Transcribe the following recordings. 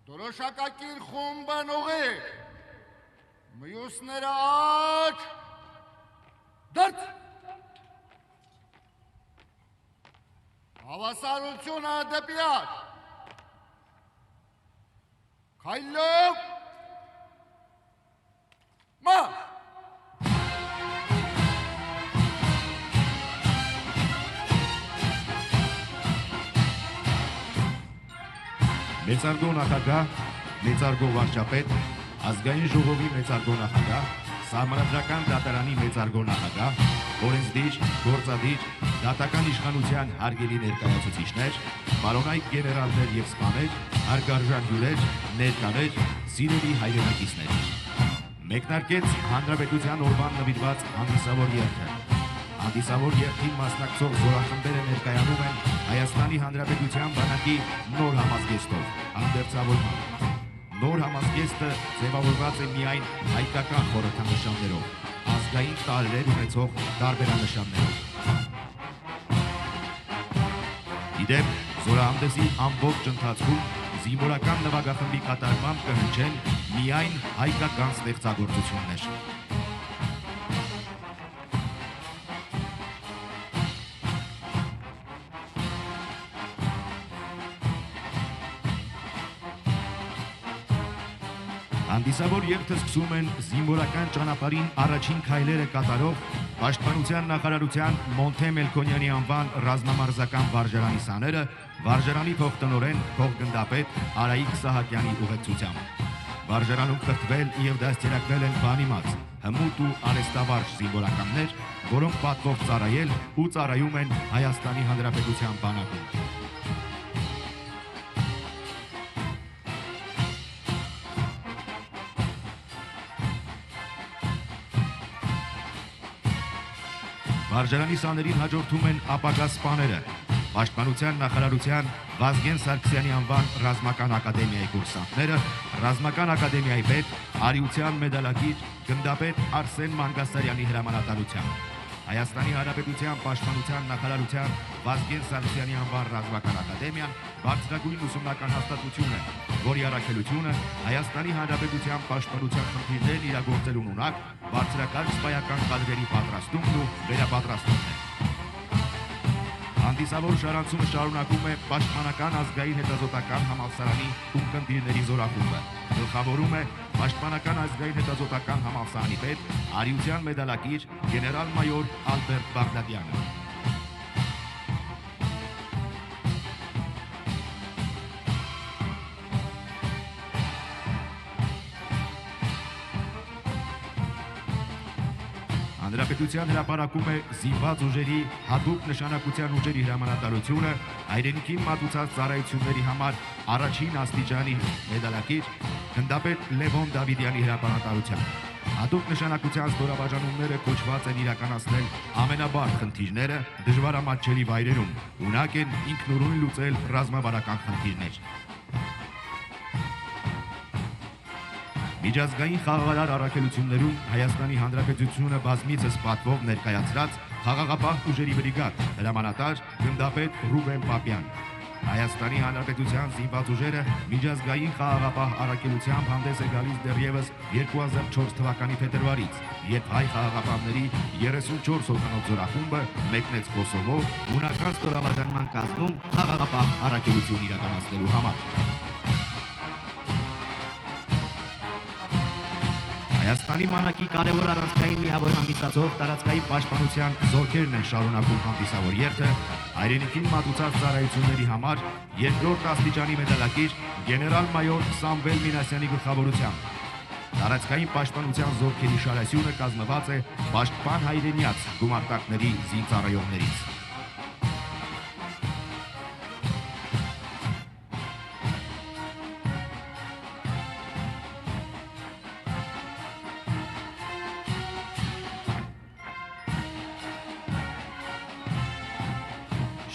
Դորոշակակիր խումբն ուղիղ, մյուսները աջ, դրծ, հավասարությունը դեպի աջ, քայլով, մարշ, Մեծարգո նախագահ, մեծարգո վարչապետ, ազգային ժողովի մեծարգո նախագահ, սահմանադրական դատարանի մեծարգո նախագահ, օրենսդիր, գործադիր, դատական իշխանության հարգելի ներկայացուցիչներ, պարոնայք գեներալներ և սպաներ, հարգարժան հյուրեր, ներկաներ, սիրելի հայրենակիցներ։ Մեկնարկեց Հանրապետության օրվան նվիրված հանդիսավոր երգը։ Հանդիսավոր երգին մասնակցող զորախմբերը ներկայանում են Հայաստանի Հանրապետության բանակի նոր համազգեստով, անդերձավորման։ Նոր համազգեստը ձևավորված է միայն հայկական խորհրդանշաններով, ազգային տարրեր ունեցող տարբերանշաններով։ Իդեպ, զորահանդեսի ամբողջ ընթացքում զինվորական նվագախմբի կատարմամբ կհնչեն միայն հայկական ստեղծագործություններ։ Հանդիսավոր երգը սկսում են զինվորական ճանապարհին առաջին քայլերը կատարող Պաշտպանության նախարարության Մոնթե Մելքոնյանի անվան ռազմամարզական վարժարանի սաները վարժարանի փոխտնօրեն փոխգնդապետ Արայիկ Սահակյանի ուղեկցությամբ։ Վարժարանում կրթվել եւ դաստիարակվել են բանիմաց, հմուտ ու արեստավարժ զինվորականներ, որոնք պատվով ծառայել ու ծառայում են Հայաստանի Հանրապետության բանակում։ Վարժարանի սաներին հաջորդում են ապագա սպաները, Պաշտպանության նախարարության Վազգեն Սարգսյանի անվան ռազմական ակադեմիայի կուրսանտները, ռազմական ակադեմիայի պետ, արիության մեդալակիր, գնդապետ Արսեն Մանգասարյանի հրամանատարությամբ, Հայաստանի Հանրապետության Պաշտպանության նախարարության Վազգեն Սարգսյանի անվան ռազմական ակադեմիան բարձրագույն ուսումնական հաստատություն է, որի առաքելությունը Հայաստանի Հանրապետության պաշտպանության խնդիրներն իրագործելուն ունակ բարձրակարգ սպայական կադրերի պատրաստումն ու վերապատրաստումն է։ Հանդիսավոր շարանցումը շարունակում է Պաշտպանական ազգային հետազոտական համալսարանի ունկնդիրների զորախումբը։ Գլխավորում է Պաշտպանական ազգային հետազոտական համալսարանի պետ, արիության մեդալակիր գեներալ-մայոր Ալբերտ Բաղդադյանը։ Հանրապետության հրապարակում է զինված ուժերի հատուկ նշանակության ուժերի հրամանատարությունը հայրենիքին մատուցած ծառայությունների համար առաջին աստիճանի մեդալակիր գնդապետ Լևոն Դավիդյանի հրամանատարությամբ։ Հատուկ նշանակության ստորաբաժանումները կոչված են իրականացնել ամենաբարդ խնդիրները դժվարամատչելի վայրերում, ունակ են ինքնուրույն լուծել ռազմավարական խնդիրներ։ Միջազգային խաղաղարար առաքելություններում Հայաստանի Հանրապետությունը բազմիցս պատվով ներկայացրած խաղաղապահ ուժերի բրիգադ, հրամանատար գնդապետ Ռուբեն Պապյան։ Հայաստանի Հանրապետության զինված ուժերը միջազգային խաղաղապահ առաքելությամբ հանդես է գալիս դեռևս 2004 թվականի փետրվարից, երբ հայ խաղաղապահների 34 հոգանոց զորախումբը մեկնեց Կոսովո ունական ստորաբաժանման կազմում խաղաղապահ առաքելություն իրականացնելու համար։ Հայաստանի բանակի կարևոր առանցքային միավոր հանդիսացող տարածքային պաշտպանության զորքերն են շարունակում հանդիսավոր երթը հայրենիքին մատուցած ծառայությունների համար երկրորդ աստիճանի մեդալակիր գեներալ-մայոր Սամվել Մինասյանի գլխավորությամբ։ Տարածքային պաշտպանության զորքերի շարասյունը կազմված է պաշտպան հայրենյաց գումարտակների զինծառայողներից։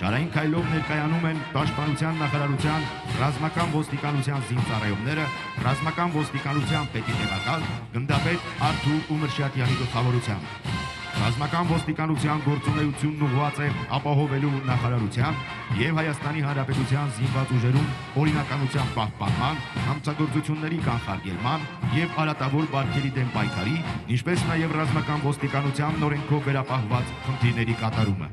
Շարային քայլով ներկայանում են Պաշտպանության նախարարության ռազմական ոստիկանության զինծառայողները, ռազմական ոստիկանության պետի տեղակալ գնդապետ Արթուր Ումրշատյանի գլխավորությամբ։ Ռազմական ոստիկանության գործունեությունն ուղղված է ապահովելու նախարարության եւ Հայաստանի Հանրապետության զինված ուժերում օրինականության պահպանման, համցագործությունների կանխարգելման եւ արատավոր բարքերի դեմ պայքարի, ինչպես նաեւ ռազմական ոստիկանության օրենքով վերապահված խնդիրների կատարումը։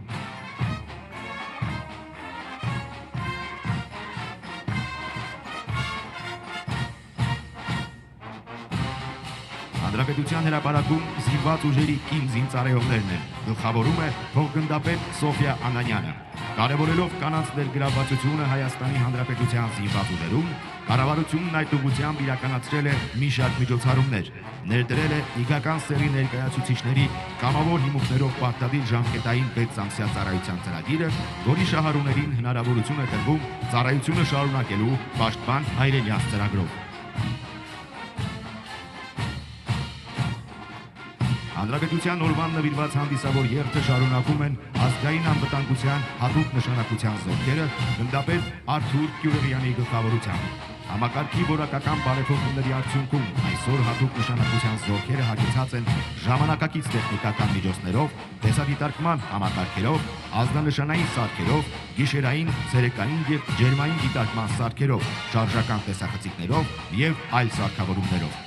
Հանրապետության հրապարակում զինված ուժերի կին զինծառայողներն են, գլխավորում է փոխգնդապետ Սոֆիա Անանյանը։ Կարևորելով կանանց ներգրավվածությունը Հայաստանի Հանրապետության զինված ուժերում, կառավարությունն այդ ուղղությամբ իրականացրել է մի շարք միջոցառումներ, ներդրել է իգական սերի ներկայացուցիչների կամավոր հիմունքներով պարտադիր ժամկետային 6 ամսյա ծառայության ծրագիրը, որի շահառուներին հնարավորություն է տրվում ծառայությունը շարունակելու պաշտպան հայրենիաց ծրագրով։ Հանրապետության օրվան նվիրված հանդիսավոր երթը շարունակում են ազգային անվտանգության հատուկ նշանակության զորքերը գնդապետ Արթուր Գյուլերյանի գլխավորությամբ։ Համակարգի որակական բարեփոխումների արդյունքում այսօր հատուկ նշանակության զորքերը հագեցած են ժամանակակից տեխնիկական միջոցներով, տեսադիտարկման համակարգերով, ազգանշանային սարքերով, գիշերային, ցերեկային եւ ջերմային դիտարկման սարքերով, շարժական տեսախցիկներով եւ այլ սարքավորումներով։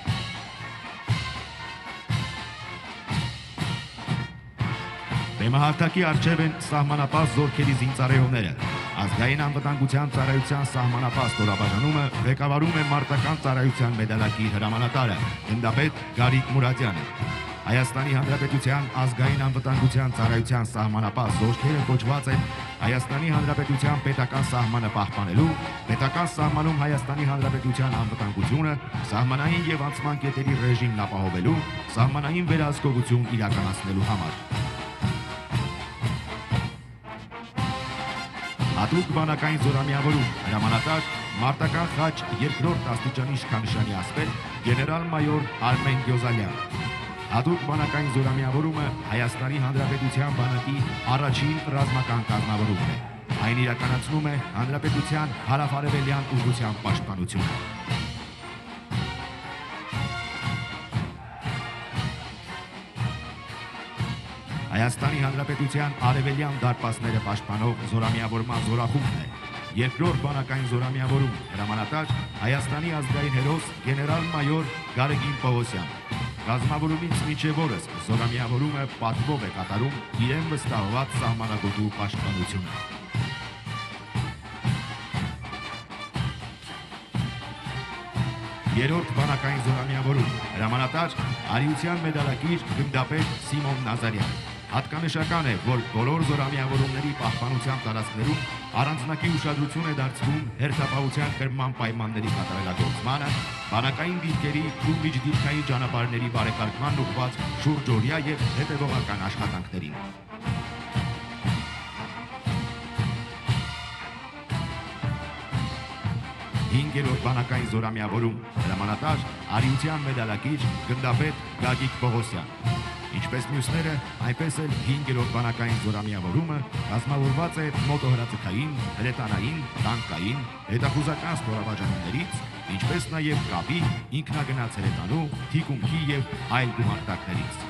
Բեմահարթակի առջև են սահմանապահ զորքերի զինծառայողները։ Ազգային անվտանգության ծառայության սահմանապահ ստորաբաժանումը ղեկավարում է մարտական ծառայության մեդալակիր հրամանատարը գնդապետ Գարիկ Մուրադյանը։ Հայաստանի Հանրապետության ազգային անվտանգության ծառայության սահմանապահ զորքերը կոչված են Հայաստանի Հանրապետության պետական սահմանը պահպանելու, պետական սահմանում Հայաստանի Հանրապետության անվտանգությունը, սահմանային եւ անցման կետերի ռեժիմն ապահովելու, սահմանային վերահսկողություն իրականացնելու համար։ Հատուկ բանակային զորամիավորում հրամանատար մարտական խաչ 2-րդ աստիճանի իշխանշանի ասպետ գեներալ-մայոր Արմեն Գյոզալյան։ Հատուկ բանակային զորամիավորումը Հայաստանի Հանրապետության բանակի առաջին ռազմական կազմավորումն է։ Այն իրականացնում է Հանրապետության հարավարևելյան ուղղության պաշտպանությունը։ Հայաստանի Հանրապետության արևելյան դարպասները պաշտպանող զորամիավորման զորախումբն է։ Երկրորդ բանակային զորամիավորում հրամանատար Հայաստանի ազգային հերոս գեներալ-մայոր Գարեգին Պողոսյան։ Ռազմավորումից մինչև օրս զորամիավորումը պատվով է կատարում իրեն վստահված սահմանագոտու պաշտպանությունը։ Երրորդ բանակային զորամիավորում հրամանատար Արիության մեդալակիր գնդապետ Սիմոն Նազարյան։ Հատկանշական է, որ բոլոր զորամիավորումների պահպանության տարածքներում առանձնակի ուշադրություն է դարձվում հերթապահության կրման պայմանների կատարելագործմանը, բանակային դիրքերի ու միջդիրքային ճանապարհների բարեկարգման ուղղված շուրջօրյա եւ հետեւողական աշխատանքներին։ Հինգերորդ բանակային զորամիավորում հրամանատար Արիության մեդալակիր գնդապետ Գագիկ Պողոսյան։ Ինչպես մյուսները, այնպես էլ 5-րդ բանակային զորամիավորումը կազմավորված է մոտոհրաձգային, հրետանային, տանկային, հետախուզական ստորաբաժանումներից, ինչպես նաև կապի, ինքնագնաց հրետանու, թիկունքի եւ այլ գումարտակներից։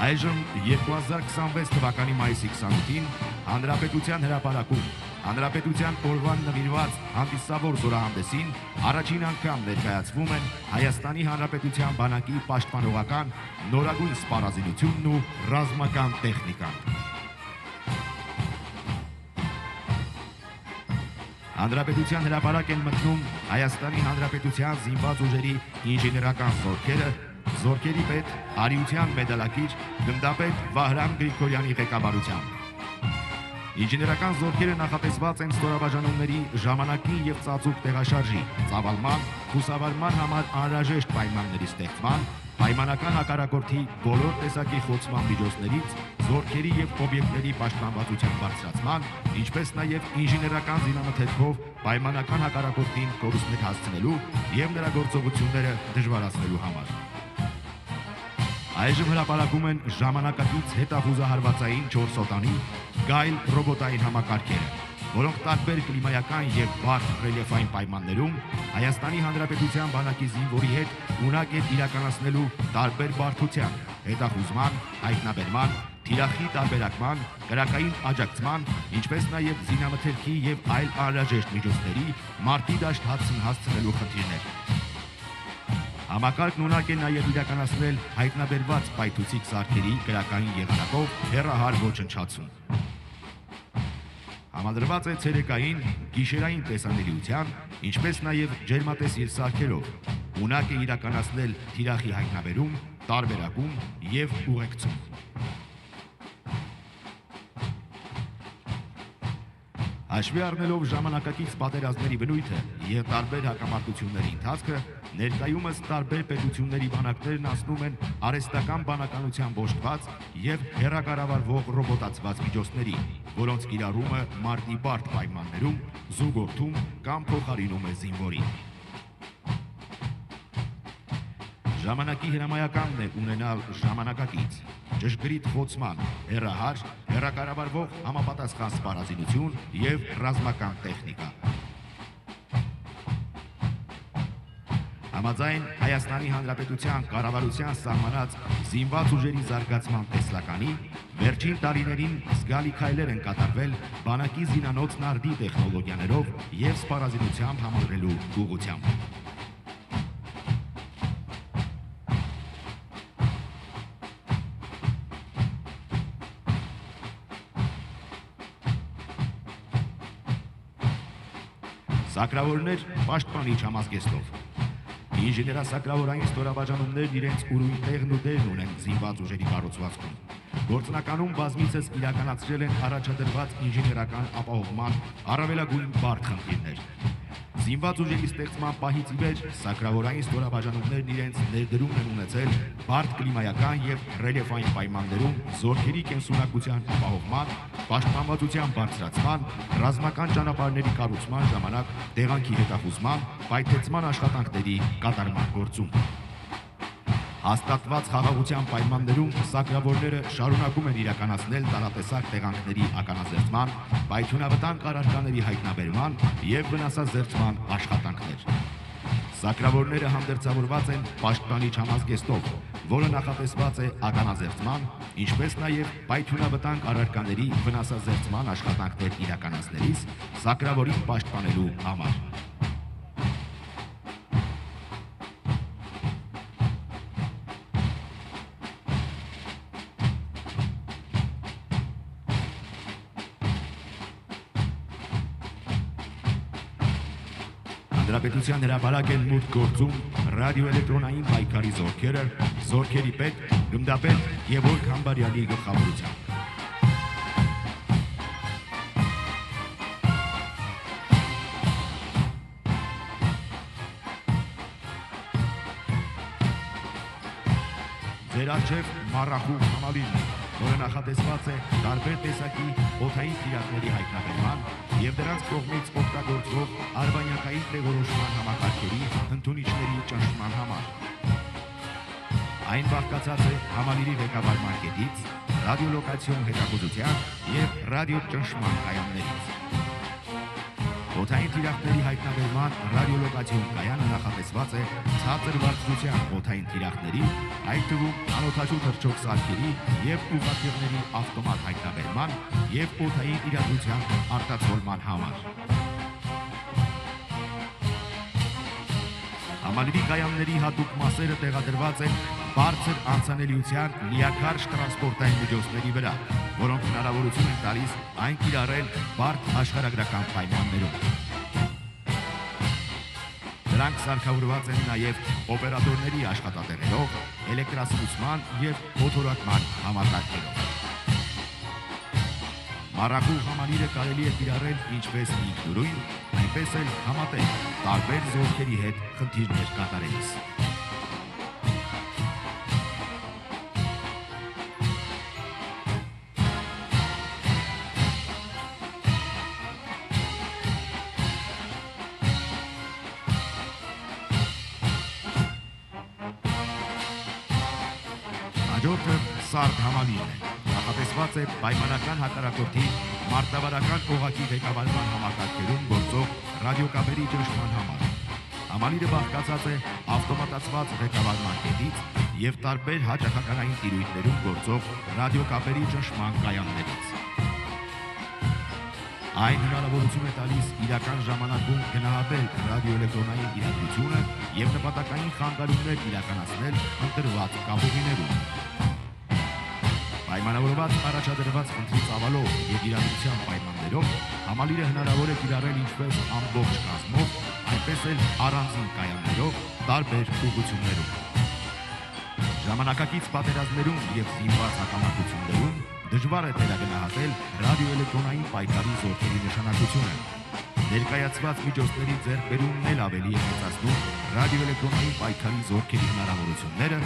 Այժմ 2026 թվականի մայիսի 28-ին Հանրապետության հրապարակում Հանրապետության օրվան նվիրված հանդիսավոր զորահանդեսին առաջին անգամ ներկայացվում են Հայաստանի Հանրապետության բանակի պաշտպանողական նորագույն սպառազինությունն ու ռազմական տեխնիկան։ Հանրապետության հրապարակ են մտնում Հայաստանի Հանրապետության զինված ուժերի ինժեներական զորքերը, զորքերի պետ Արիության մեդալակիր գնդապետ Վահրամ Գրիգորյանի ղեկավարությամբ։ Ինժեներական զորքերը նախատեսված են ստորաբաժանումների ժամանակին եւ ծածուկ տեղաշարժի, ծավալման, խուսավարման համար անհրաժեշտ պայմանների ստեղծման, պայմանական հակառակորդի բոլոր տեսակի խոցման միջոցներից, զորքերի եւ օբյեկտների պաշտպանվածության բարձրացման, ինչպես նաեւ ինժեներական զինամթերքով պայմանական հակառակորդին կորուստներ հասցնելու եւ նրա գործողությունները դժվարացնելու համար։ Այժմ հրապարակում են ժամանակակից հետախուզահարվածային 4 սոտանի գայլ ռոբոտային համակարգերը, որոնք տարբեր կլիմայական եւ բարդ ռելիեֆային պայմաններում Հայաստանի Հանրապետության բանակի զինվորի հետ ունակ են իրականացնելու տարբեր բարդության, հետախուզման, հայտնաբերման, թիրախի տարբերակման, կրակային աջակցման, ինչպես նաև զինամթերքի եւ այլ անհրաժեշտ միջոցների մարտի դաշտ հասցնելու խնդիրներ։ Համակարգն ունակ է նաև իրականացնել հայտնաբերված պայթուցիկ սարքերի կրակային եղանակով հեռահար ոչնչացում։ Համադրված է ցերեկային, գիշերային տեսանելիության, ինչպես նաև ջերմատեսիլ սարքերով, ունակ է իրականացնել թիրախի հայտնաբերում, տարբերակում եւ ուղեկցում։ Հաշվի առնելով ժամանակակից պատերազմների բնույթը եւ տարբեր հակամարտությունների ընթացքը, ներկայումս տարբեր պետությունների բանակներն անցնում են արհեստական բանականության ոշտված եւ հեռակառավարվող ռոբոտացված միջոցների, որոնց կիրառումը մարտի բարդ պայմաններում զուգորդում կամ փոխարինում է զինվորին։ Ժամանակի հրամայականն է ունենալ ժամանակակից, ճշգրիտ խոցման, հեռահար, հեռակառավարվող համապատասխան սպառազինություն եւ ռազմական տեխնիկա։ Համաձայն Հայաստանի Հանրապետության կառավարության սահմանած զինված ուժերի զարգացման տեսլականի, վերջին տարիներին զգալի քայլեր են կատարվել բանակի զինանոց նարդի տեխնոլոգիաներով եւ սպառազինությամբ համալրելու ուղղությամբ։ Սակրավորներ պաշտպանիչ համազգեստով։ Ինժեներասակրավորային ստորաբաժանումներն իրենց ուրույն տեղն ու դերն ունեն զինված ուժերի կառուցվածքում։ Գործնականում բազմիցս իրականացրել են առաջադրված ինժեներական ապահովման առավելագույն բարդ խնդիրներ։ Զինված ուժերի ստեղծման պահից ի վեր սակրավորային ստորաբաժանումներն իրենց ներդրումն են ունեցել բարդ կլիմայական եւ ռելիեֆային պայմաններում զորքերի կենսունակության ապահովման, պաշտպանվածության բարձրացման, ռազմական ճանապարհների կառուցման ժամանակ տեղանքի հետախուզման, պայթեցման աշխատանքների կատարման գործում։ Հաստատված խաղաղության պայմաններում սակրավորները շարունակում են իրականացնել տարատեսակ տեղանքների ականազերծման, պայթյունավտանգ առարկաների հայտնաբերման եւ վնասազերծման աշխատանքներ։ Սակրավորները հանդերձավորված են պաշտպանիչ համազգեստով, որը նախատեսված է ականազերծման, ինչպես նաև պայթյունավտանգ առարկաների վնասազերծման աշխատանքներ իրականացնելիս սակրավորին պաշտպանելու համար։ Հանրապետության հրապարակ են մուտք գործում ռադիոէլեկտրոնային պայքարի զորքերը, զորքերի պետ, գնդապետ Գևորգ Համբարյանի գլխավորությամբ։ Ձեր առջև մառախուղ համալիրն է, որը նախատեսված է տարբեր տեսակի օդային թիրախների հայտնաբերման եւ դրանց կողմից օգտագործվող արբանյակային տեղորոշման համակարգերի ընդունիչների ճնշման համար։ Այն բաղկացած է համալիրի ղեկավարման կետից, ռադիոլոկացիոն հետախուզության եւ ռադիոճնշման կայաններից։ Օդային թիրախների հայտնաբերման ռադիոլոկացիոն կայանը նախատեսված է ցածր բարձրության օդային թիրախների, այդ թվում անօդաչու թռչող սարքերի եւ ուղղաթիռների ավտոմատ հայտնաբերման եւ օդային իրադրության արտացոլման համար։ Համալիրի կայանների հատուկ մասերը տեղադրված են բարձր անցանելիության լիակարճ տրանսպորտային միջոցների վրա, որոնք հնարավորություն են տալիս այն կիրառել բարդ աշխարհագրական պայմաններում։ Դրանք սարքավորված են նաև օպերատորների աշխատատեղերով, էլեկտրասպուցման եւ օդորակման համակարգերով։ Մառախուղ համալիրը կարելի է կիրառել ինչպես ինքնուրույն, այնպես էլ համատեղ տարբեր զորքերի հետ խնդիրներ կատարելիս։ Հաջորդը սարդ համալիրն է, նախատեսված է պայմանական հակառակորդի մարտավարական օղակի ղեկավարման համակարգերում գործող ռադիոկապերի ճնշման համար։ Համալիրը բաղկացած է ավտոմատացված ղեկավարման կետից, եւ տարբեր հաճախականային տիրույթներում գործող ռադիոկապերի ճնշման կայաններից։ Այն հնարավորություն է տալիս իրական ժամանակում գնահատել ռադիոէլեկտրոնային իրադրությունը եւ նպատակային խանգարումներ իրականացնել ընտրված կապուղիներում։ Պայմանավորված առաջադրված խնդրի ծավալով եւ իրադրության պայմաններով համալիրը հնարավոր է կիրառել ինչպես ամբողջ կազմով, այնպես էլ առանձին կայաններով տարբեր ուղղություններում։ Ժամանակակից պատերազմներում եւ զինված հակամարտություններում դժվար է տեղագնահատել ռադիոէլեկտրոնային պայքարի զորքերի նշանակությունը։ Ներկայացված միջոցների ձեռքբերումն էլ ավելի է մեծացնում ռադիոէլեկտրոնային պայքարի զորքերի հնարավորությունները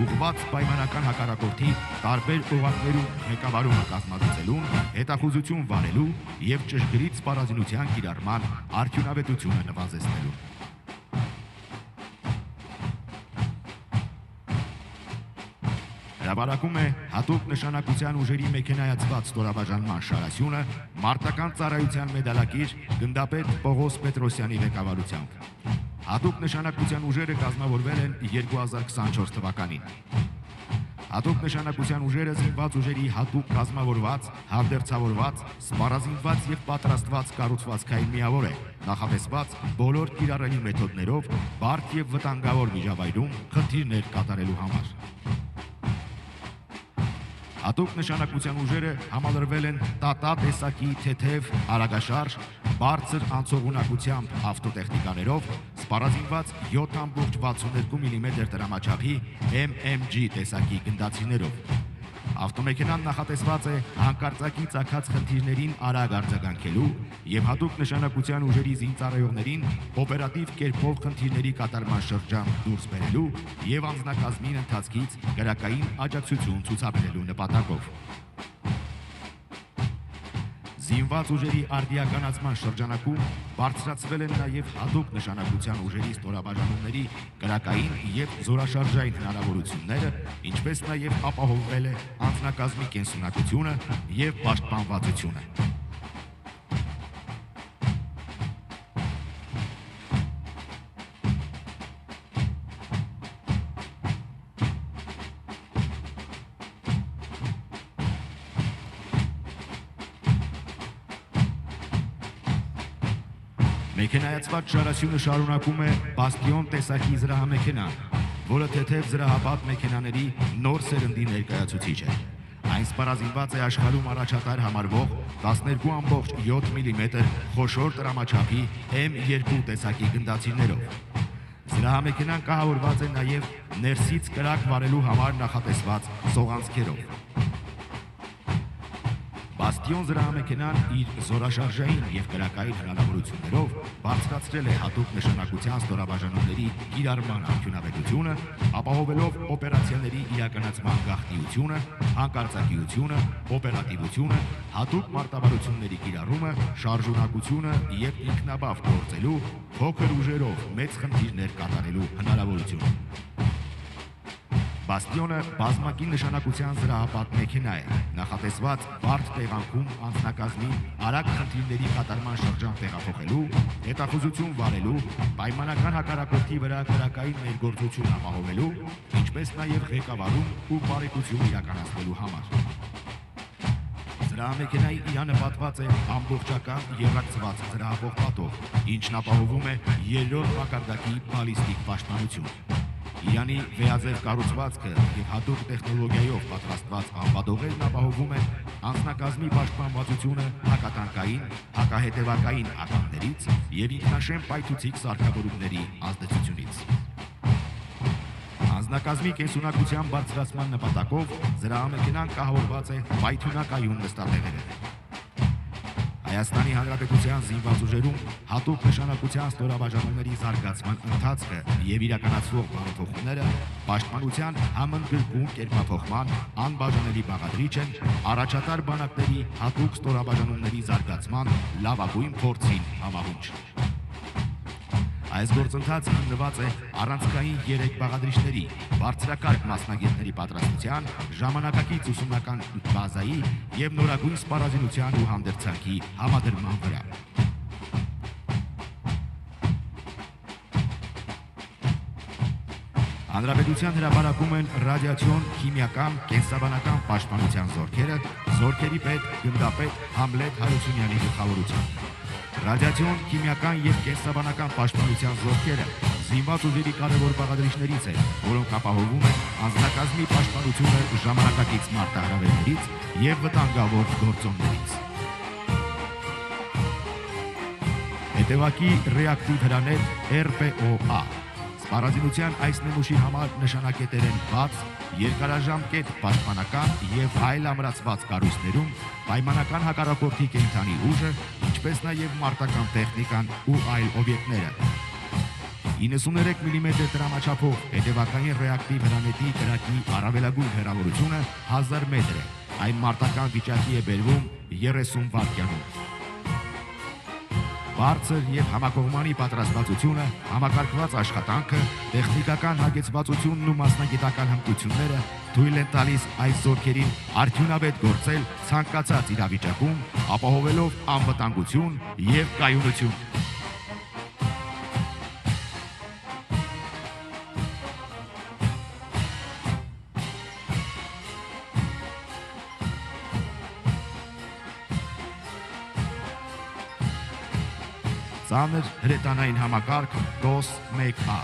ուղղված պայմանական հակառակորդի տարբեր օղակներում ղեկավարումը կազմակերպելուն, հետախուզություն վարելու եւ ճշգրիտ սպառազինության կիրառման արդյունավետությունը նվազեցնելու։ Հրապարակում է հատուկ նշանակության ուժերի մեքենայացված ստորաբաժանման շարասյունը մարտական ծառայության մեդալակիր գնդապետ Պողոս Պետրոսյանի ղեկավարությամբ։ Հատուկ նշանակության ուժերը կազմավորվել են 2024 թվականին։ Հատուկ նշանակության ուժերը զինված ուժերի հատուկ կազմավորված, հավդերձավորված, սպառազինված եւ պատրաստված կառուցվածքային միավոր է, նախատեսված բոլոր կիրառելի մեթոդներով բարդ եւ վտանգավոր միջավայրում խնդիրներ կատարելու համար։ Հատուկ նշանակության ուժերը համալրվել են տատա տեսակի թեթև, արագաշարժ, բարձր անցողունակությամբ ավտոտեխնիկաներով, սպառազինված 7.62 մմ տրամաչափի MMG տեսակի գնդացիներով։ Ավտոմեքենան նախատեսված է հանկարծակի ծագած խնդիրներին արագ արձագանքելու եւ հատուկ նշանակության ուժերի զինծառայողներին օպերատիվ կերպով խնդիրների կատարման շրջան դուրս բերելու եւ անձնակազմին ընթացքից քրակային աջակցություն ցուցաբերելու նպատակով։ Զինված ուժերի արդիականացման շրջանակում բարձրացվել են նաև հատուկ նշանակության ուժերի ստորաբաժանումների քրակային եւ զորաշարժային հնարավորությունները, ինչպես նաև ապահովվել է անձնակազմի կենսունակությունը եւ պաշտպանվածությունը։ Մեքենայացված շարասյունը շարունակում է Բաստիոն տեսակի զրահամեքենան, որը թեթև զրահապատ մեքենաների նոր սերնդի ներկայացուցիչ է։ Այն սպառազինված է աշխարհում առաջատար համարվող 12.7 մմ խոշոր տրամաչափի M2 տեսակի գնդացիրներով։ Զրահամեքենան կահավորված է նաև ներսից կրակ վարելու համար նախատեսված սողանցքերով։ Բաստիոն զրահամեքենան իր զորաշարժային եւ քրակային հնարավորություններով բարձրացրել է հատուկ նշանակության ստորաբաժանումների կիրառման արդյունավետությունը, ապահովելով օպերացիաների իրականացման գաղտնիությունը, հանկարծակիությունը, օպերատիվությունը, հատուկ մարտավարությունների կիրառումը, շարժունակությունը եւ ինքնաբավ գործելու, փոքր ուժերով մեծ խնդիրներ կատարելու հնարավորությունը։ Բաստիոնը բազմակի նշանակության զրահապատ մեքենա է, նախատեսված բարդ տեղանքում անձնակազմին արագ խնդիրների կատարման շրջան տեղափոխելու, հետախուզություն վարելու, պայմանական հակառակորդի վրա քրակային ներգործություն ապահովելու, ինչպես նաև ղեկավարում ու բարեկություն իրականացնելու համար։ Զրահամեքենայի իրանը պատված է ամբողջական եղակցված զրահապող պատով, ինչն ապահովում է երրորդ մակարդակի բալիստիկ պաշտպանություն։ Իրանի վեհաձև կառուցվածքը եւ հատուկ տեխնոլոգիայով պատրաստված անվադողերն ապահովում են անձնակազմի պաշտպանվածությունը հակատանկային, հակահետևակային ականներից եւ ինքնաշեն պայթուցիկ սարքավորումների ազդեցությունից։ Անձնակազմի կենսունակության բարձրացման նպատակով զրահամեքենան կահավորված է պայթյունակայուն նստատեղերով։ Հայաստանի Հանրապետության զինված ուժերում հատուկ նշանակության ստորաբաժանումների զարգացման ընթացքը եւ իրականացվող բարեփոխումները պաշտպանության համընդգրկուն կերպափոխման անբաժանելի բաղադրիչ են առաջատար բանակների հատուկ ստորաբաժանումների զարգացման լավագույն փորձին համահունչ։ Այս գործընթացը հիմնված է առանցքային 3 բաղադրիչների, բարձրակարգ մասնագետների պատրաստության, ժամանակակից ուսումնական բազայի եւ նորագույն սպառազինության ու հանդերձանքի համադրման վրա։ Հանրապետության հրապարակում են ռադիացիոն, քիմիական, կենսաբանական պաշտպանության զորքերը, զորքերի պետ, գնդապետ Համլետ Հարությունյանի գլխավորությամբ։ Ռադիացիոն, քիմիական եւ կենսաբանական պաշտպանության զորքերը զինված ուժերի կարևոր բաղադրիչներից են, որոնք ապահովում են անձնակազմի պաշտպանությունը ժամանակակից մարտահրավերներից եւ վտանգավոր գործոններից։ Հետևակի ռեակտիվ հրաներ RPOA Սպառազինության այս նմուշի համար նշանակետեր են բաց, երկարաժամկետ պաշտպանական եւ այլ ամրացված կառույցներում պայմանական հակառակորդի կենդանի ուժը, ինչպես նաեւ մարտական տեխնիկան ու այլ օբյեկտները։ 93 մմ տրամաչափով հետևակային ռեակտիվ հրանետի կրակի առավելագույն հեռավորությունը 1000 մետր է։ Այն մարտական վիճակի է բերվում 30 վայրկյանում։ Բարձր եւ համակողմանի պատրաստվածությունը, համակարգված աշխատանքը, տեխնիկական հագեցվածությունն ու մասնագիտական հմտությունները թույլ են տալիս այս զորքերին արդյունավետ գործել ցանկացած իրավիճակում, ապահովելով անվտանգություն եւ կայունություն։ Ծանր հրետանային համակարգ DOS 1A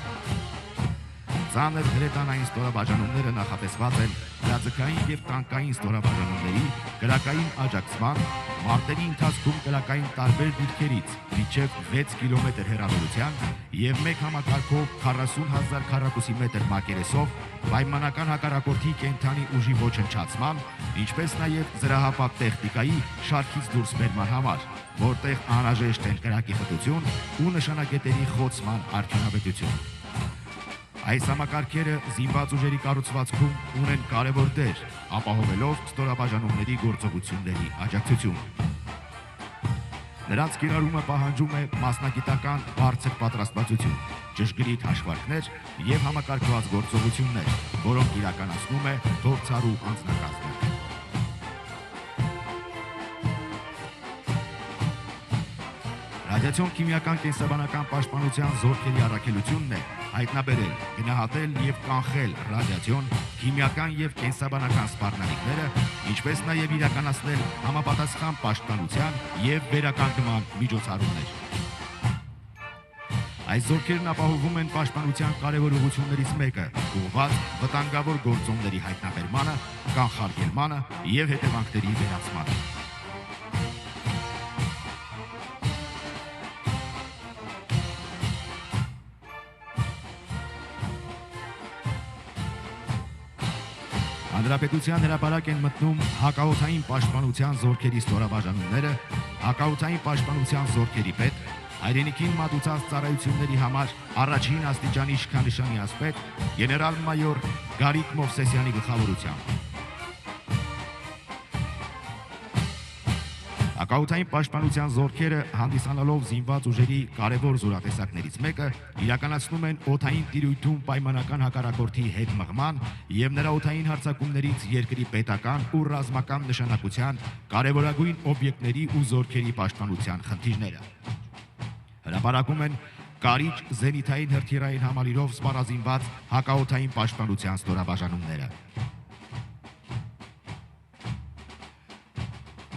Ծանր հրետանային ստորաբաժանումները նախատեսված են հրաձգային եւ տանկային ստորաբաժանումների կրակային աջակցման, մարտերի ընթացքում կրակային տարբեր դիրքերից մինչև 6 կիլոմետր հեռավորության եւ մեկ համակարգով 40,000 քառակուսի մետր մակերեսով պայմանական հակառակորդի կենդանի ուժի ոչնչացման, ինչպես նաեւ զրահապատ տեխնիկայի շարքից դուրս բերման համար, որտեղ անհրաժեշտ են կրակի խտություն ու նշանակետերի խոցման արդյունավետություն։ Այս համակարգերը զինված ուժերի կառուցվածքում ունեն կարևոր դեր, ապահովելով ստորաբաժանումների գործողությունների աջակցություն։ Նրանց կիրառումը պահանջում է մասնագիտական բարձր պատրաստվածություն, ճշգրիտ հաշվարկներ եւ համակարգված գործողություններ, որոնք իրականացնում է փորձառու անձնակազմը։ Ռադիացիոն քիմիական կենսաբանական պաշտպանության զորքերի առաքելությունն է հայտնաբերել, գնահատել եւ կանխել ռադիացիոն, քիմիական եւ կենսաբանական սպառնալիքները, ինչպես նաեւ իրականացնել համապատասխան պաշտպանության եւ վերականգնման միջոցառումներ։ Այս զորքերն ապահովում են պաշտպանության կարևոր ուղղություններից մեկը՝ ուղղված վտանգավոր գործոնների հայտնաբերմանը, կանխարգելմանը եւ հետևանքների վերացմանը։ Հանրապետության հրապարակ են մտնում հակաօդային պաշտպանության զորքերի ստորաբաժանումները, հակաօդային պաշտպանության զորքերի պետ, հայրենիքին մատուցած ծառայությունների համար առաջին աստիճանի իշխանանշանի ասպետ գեներալ-մայոր Գարիկ Մովսեսյանի գլխավորությամբ։ Հակաօդային պաշտպանության զորքերը հանդիսանալով զինված ուժերի կարևոր զորատեսակներից մեկը իրականացնում են օդային տիրույթում պայմանական հակառակորդի հետ մղման եւ նրա օդային հարձակումներից երկրի պետական ու ռազմական նշանակության կարևորագույն օբյեկտների ու զորքերի պաշտպանության խնդիրները։ Հրապարակում են Կարիճ զենիթային հրթիռային համալիրով սպառազինված հակաօդային պաշտպանության ստորաբաժանումները։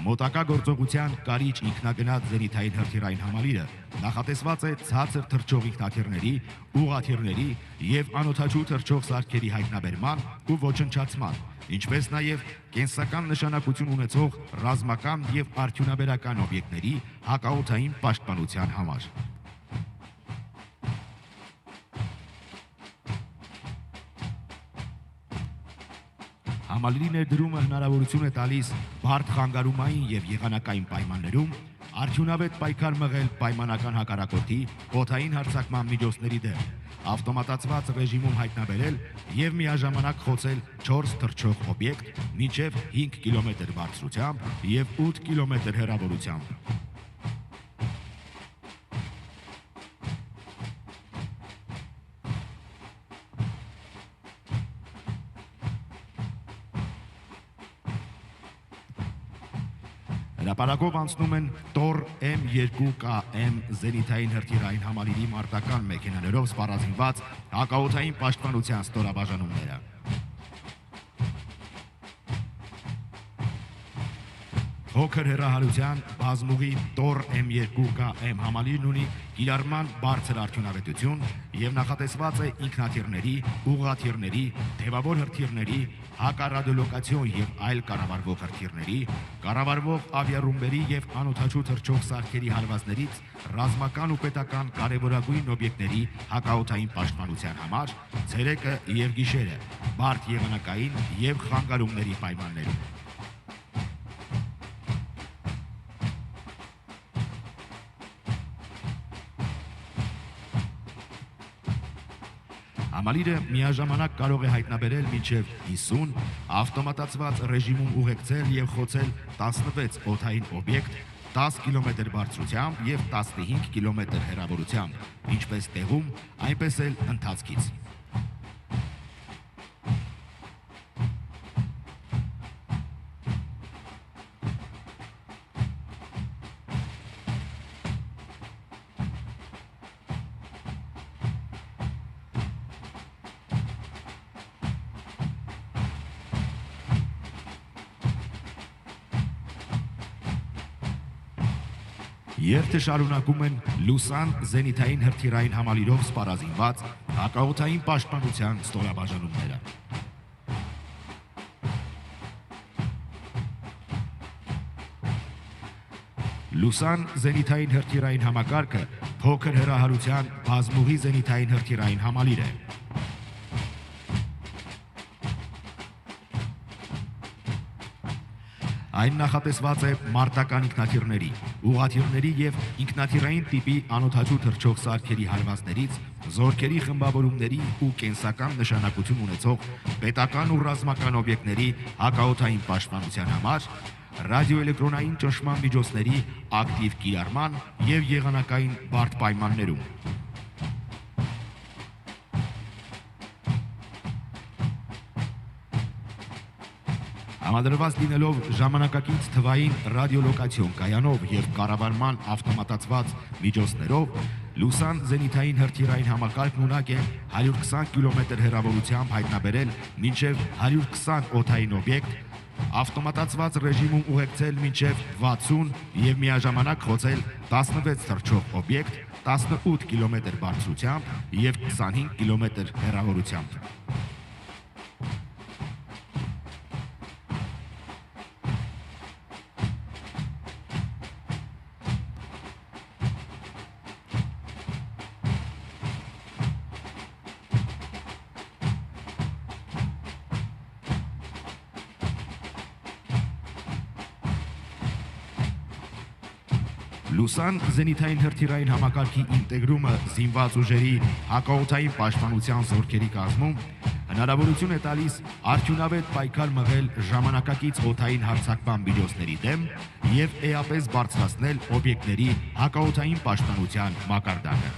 Մոտակա գործողության Կարիճ ինքնագնաց զենիթային հրթիռային համալիրը նախատեսված է ցածր թռչող ինքնաթիռների, ուղղաթիռների եւ անօդաչու թռչող սարքերի հայտնաբերման ու ոչնչացման, ինչպես նաեւ կենսական նշանակություն ունեցող ռազմական եւ արդյունաբերական օբյեկտների հակաօդային պաշտպանության համար։ Համալիրի ներդրումը հնարավորություն է տալիս բարդ խանգարումային եւ եղանակային պայմաններում արդյունավետ պայքար մղել պայմանական հակառակորդի օդային հարձակման միջոցների դեմ, ավտոմատացված ռեժիմում հայտնաբերել եւ միաժամանակ խոցել 4 թռչող օբյեկտ մինչեւ 5 կիլոմետր բարձրությամբ եւ 8 կիլոմետր հեռավորությամբ։ Հրապարակով անցնում են Տոր M2KM զենիթային հրթիռային համալիրի մարտական մեքենաներով սպառազինված հակաօդային պաշտպանության ստորաբաժանումները։ Փոքր հեռահարության բազմուղի Տոր M2KM համալիրն ունի կիրառման բարձր արդյունավետություն եւ նախատեսված է ինքնաթիռների, ուղղաթիռների, թևավոր հրթիռների, հակառադիոլոկացիոն եւ այլ կառավարվող հրթիռների, կառավարվող ավիառումբերի եւ անօդաչու թռչող սարքերի հարվածներից ռազմական ու պետական կարևորագույն օբյեկտների հակաօդային պաշտպանության համար ցերեկը եւ գիշերը բարդ եղանակային եւ խանգարումների պայմաններում։ Համալիրը միաժամանակ կարող է հայտնաբերել մինչև 50 ավտոմատացված ռեժիմում ուղեկցել եւ խոցել 16 օդային օբյեկտ 10 կիլոմետր բարձրությամբ եւ 15 կիլոմետր հեռավորությամբ, ինչպես տեղում, այնպես էլ ընթացքից։ Երթը շարունակում են Լուսան զենիթային հրթիռային համալիրով սպառազինված հակաօդային պաշտպանության ստորաբաժանումները։ Լուսան զենիթային հրթիռային համակարգը փոքր հեռահարության բազմուղի զենիթային հրթիռային համալիր է։ Այն նախատեսված է մարտական ինքնաթիռների, ուղղաթիռների եւ ինքնաթիռային տիպի անօդաչու թռչող սարքերի հարվածներից, զորքերի խմբավորումների ու կենսական նշանակություն ունեցող պետական ու ռազմական օբյեկտների հակաօդային պաշտպանության համար, ռադիոէլեկտրոնային ճնշման միջոցների ակտիվ կիրառման եւ եղանակային բարդ պայմաններում։ Համադրված լինելով ժամանակակից թվային ռադիոլոկացիոն կայանով եւ կառավարման ավտոմատացված միջոցներով, Լուսան զենիթային հրթիռային համակարգն ունակ է 120 կիլոմետր հեռավորությամբ հայտնաբերել մինչև 120 օդային օբյեկտ, ավտոմատացված ռեժիմում ուղեկցել մինչև 60 եւ միաժամանակ խոցել 16 թռչող օբյեկտ 18 կիլոմետր բարձրությամբ եւ 25 կիլոմետր հեռավորությամբ։ Լուսան զենիթային հրթիռային համակարգի ինտեգրումը զինված ուժերի հակաօդային պաշտպանության զորքերի կազմում հնարավորություն է տալիս արդյունավետ պայքար մղել ժամանակակից օդային հարձակման միջոցների դեմ եւ էապես բարձրացնել օբյեկտների հակաօդային պաշտպանության մակարդակը։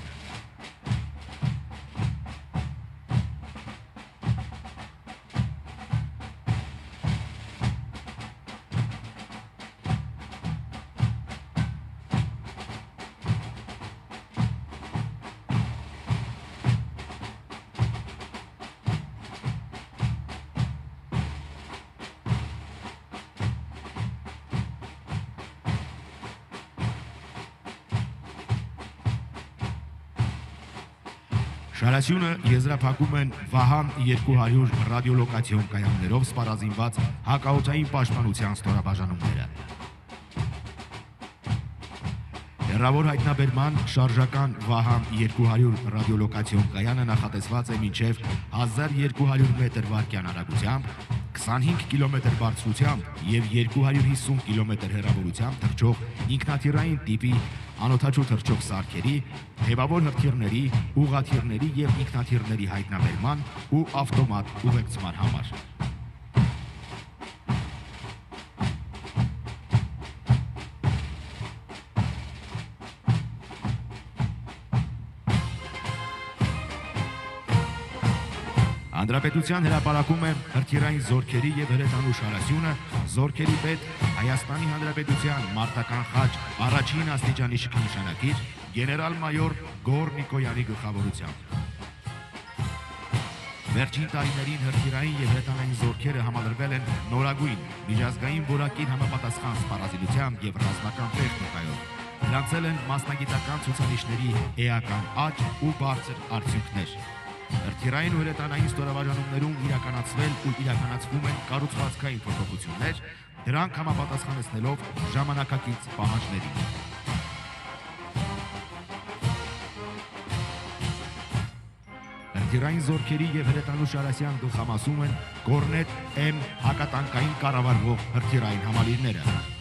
Շարասյունը եզրափակում են Վահան 200 ռադիոլոկացիոն կայաններով սպառազինված հակաօդային պաշտպանության ստորաբաժանումները։ Հեռավոր հայտնաբերման շարժական Վահան 200 ռադիոլոկացիոն կայանը նախատեսված է մինչև 1200 մետր վարկյան արագությամբ, 25 կիլոմետր բարձրությամբ եւ 250 կիլոմետր հեռավորությամբ թռչող ինքնաթիռային տիպի անօդաչու թռչող սարքերի, թևավոր հրթիռների, ուղղաթիռների եւ ինքնաթիռների հայտնաբերման ու ավտոմատ ուղեկցման համար։ Հանրապետության հրապարակում է հրթիռային զորքերի եւ հրետանու շարասյունը, զորքերի պետ Հայաստանի Հանրապետության մարտական խաչ առաջին աստիճանի շքնշանակիչ գեներալ-մայոր Գոռ Նիկոյանի գլխավորությամբ։ Վերջին տարիներին հրթիռային եւ հրետանային զորքերը համալրվել են նորագույն միջազգային որակին համապատասխան սպառազինությամբ եւ ռազմական տեխնիկայով։ Գրանցել են մասնագիտական ցուցանիշների էական աճ ու բարձր արդյունքներ։ Հրթիռային ու հրետանային ստորաբաժանումներում իրականացվել ու իրականացվում են կառուցվածքային փոփոխություններ, դրանք համապատասխանեցնելով ժամանակակից պահանջներին։ Հրթիռային զորքերի եւ հրետանու շարասյան գլխամասում են Կորնետ M հակատանկային կառավարվող հրթիռային համալիրները։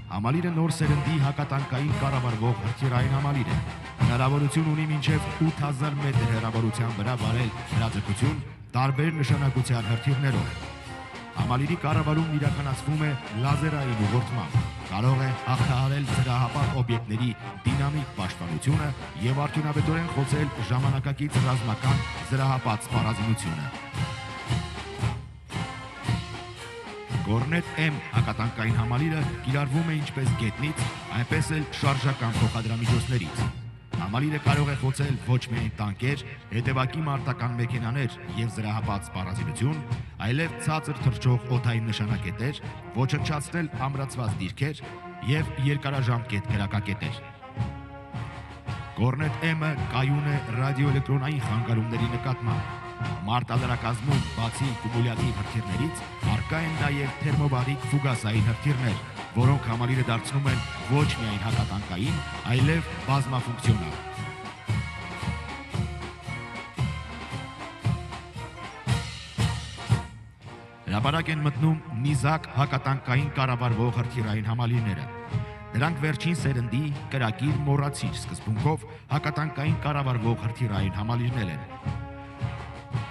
Համալիրը նոր սերնդի հակատանկային կառավարվող հրթիռային համալիր է։ Հնարավորություն ունի մինչև 8000 մետր հեռավորության վրա վարել հրաձգություն տարբեր նշանակության հրթիռներով։ Համալիրի կառավարումն իրականացվում է լազերային ուղղորդմամբ։ Կարող է հաղթահարել զրահապատ օբյեկտների դինամիկ պաշտպանությունը եւ արդյունավետորեն խոցել ժամանակակից ռազմական զրահապատ սպառազինությունը։ Կորնետ M հակատանկային համալիրը կիրառվում է ինչպես գետնից, այնպես էլ շարժական փոխադրամիջոցներից։ Համալիրը կարող է խոցել ոչ միայն տանկեր, հետևակի մարտական մեքենաներ եւ զրահապատ սպառազինություն, այլև ցածր թռչող օդային նշանակետեր, ոչնչացնել ամրացված դիրքեր եւ երկարաժամկետ գրակակետեր։ Կորնետ M-ը կայուն է ռադիոէլեկտրոնային խանգարումների նկատմամբ։ Մարտադրակազմում բացի կումուլյատիվ հրթիռներից առկա են նաև թերմոբարիկ ֆուգասային հրթիռներ, որոնք համալիրը դարձնում են ոչ միայն հակատանկային, այլև բազմաֆունկցիոնալ։ Հրապարակ են մտնում նիզակ հակատանկային կառավարվող հրթիռային համալիրները։ Դրանք վերջին սերնդի կրակիր մոռացիչ սկզբունքով հակատանկային կառավարվող հրթիռային համալիրներ են։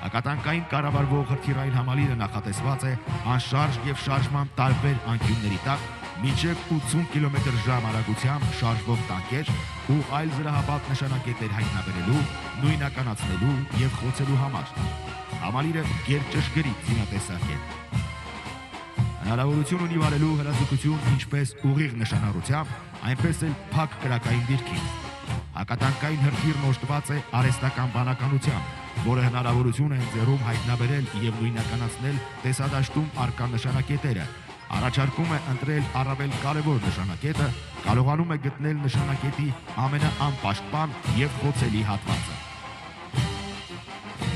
Հակատանկային կառավարվող հրթիռային համալիրը նախատեսված է անշարժ եւ շարժման տարբեր անկյունների տակ մինչև 80 կմ/ժ արագությամբ շարժվող տանկեր ու այլ զրահապատ նշանակետեր հայտնաբերելու, նույնականացնելու եւ խոցելու համար։ Համալիրը գերճշգրիտ զինատեսակ է։ Հնարավորություն ունի վարելու հրաձգություն ինչպես ուղիղ նշանառությամբ, այնպես էլ փակ կրակային դիրքին։ Հակատանկային հրթիռն օժտված է արհեստական բանականությամբ, որը հնարավորություն է ձեռում հայտնաբերել եւ նույնականացնել տեսադաշտում առկա նշանակետերը, առաջարկում է ընտրել առավել կարևոր նշանակետը, կարողանում է գտնել նշանակետի ամենաանպաշտպան եւ խոցելի հատվածը։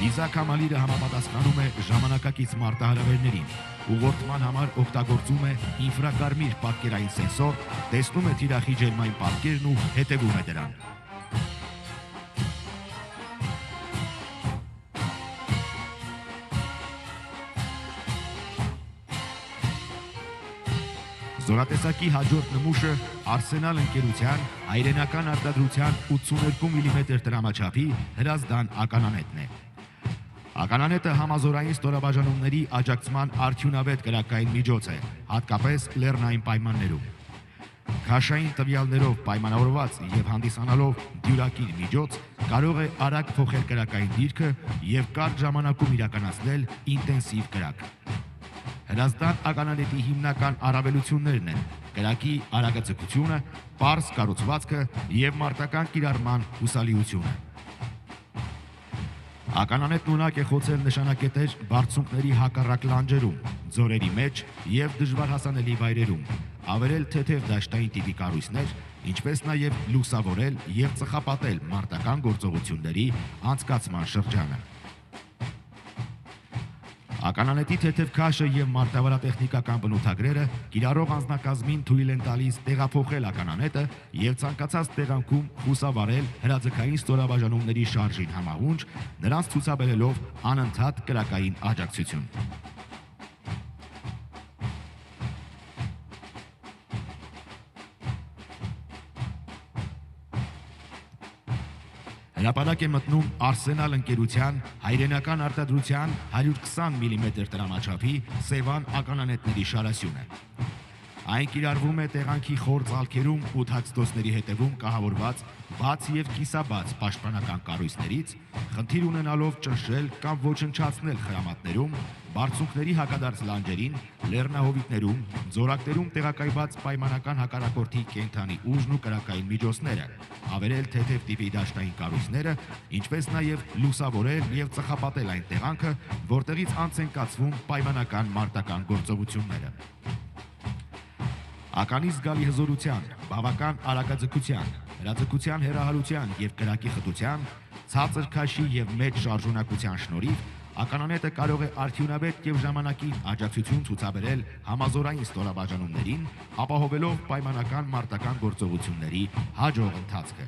Նիզակ համալիրը համապատասխանում է ժամանակակից մարտահրավերներին, ուղղորդման համար օգտագործում է ինֆրակարմիր պատկերային սենսոր, տեսնում է թիրախի ջերմային պատկերն ու հետևում է դրան։ Զորատեսակի հաջորդ նմուշը Արսենալ ընկերության հայրենական արտադրության 82 մմ տրամաչափի հրազդան ականանետն է։ Ականանետը համազորային ստորաբաժանումների աջակցման արդյունավետ կրակային միջոց է, հատկապես լեռնային պայմաններում։ Քաշային տվյալներով պայմանավորված եւ հանդիսանալով դյուրակիր միջոց կարող է արագ փոխել կրակային դիրքը եւ կարճ ժամանակում իրականացնել ինտենսիվ կրակ։ Հրազդան ականանետի հիմնական առավելություններն են կրակի արագացկությունը, պարզ կառուցվածքը եւ մարտական կիրառման հուսալիությունը։ Ականանետն ունակ է խոցել նշանակետեր բարձունքների հակառակ լանջերում, ձորերի մեջ եւ դժվար հասանելի վայրերում, ավերել թեթև դաշտային տիպի կառույցներ, ինչպես նաեւ լուսավորել եւ ծխապատել մարտական գործողությունների անցկացման շրջանը։ Ականանետի թեթև քաշը եւ մարտավարատեխնիկական բնութագրերը կիրառող անձնակազմին թույլ են տալիս տեղափոխել ականանետը եւ ցանկացած տեղանքում խուսավարել հրաձգային ստորաբաժանումների շարժին համահունչ, նրանց ցուցաբերելով անընդհատ կրակային աջակցություն։ Հրապարակ է մտնում Արսենալ ընկերության հայրենական արտադրության 120 մմ տրամաչափի Սևան ականանետների շարասյունը։ Այն կիրառվում է տեղանքի խոր ծալքերում ու թաքստոցների հետևում կահավորված բաց եւ կիսաբաց պաշտպանական կառույցներից, խնդիր ունենալով ճնշել կամ ոչնչացնել խրամատներում, բարձունքների հակադարձ լանջերին, լեռնահովիտներում, ձորակներում տեղակայված պայմանական հակառակորդի կենդանի ուժն ու կրակային միջոցները, ավերել թեթև տիպի դաշտային կառույցները, ինչպես նաև լուսավորել եւ ծխապատել այն տեղանքը, որտեղից անց են կացվում պայմանական մարտական գործողությունները։ Ականի զգալի հզորության, բավական արագաձգության, հրաձգության հեռահարության եւ կրակի խտության, ցածր քաշի եւ մեծ շարժունակության շնորհիվ ականանետը կարող է արդյունավետ եւ ժամանակին աջակցություն ցուցաբերել համազորային ստորաբաժանումներին, ապահովելով պայմանական մարտական գործողությունների հաջող ընթացքը։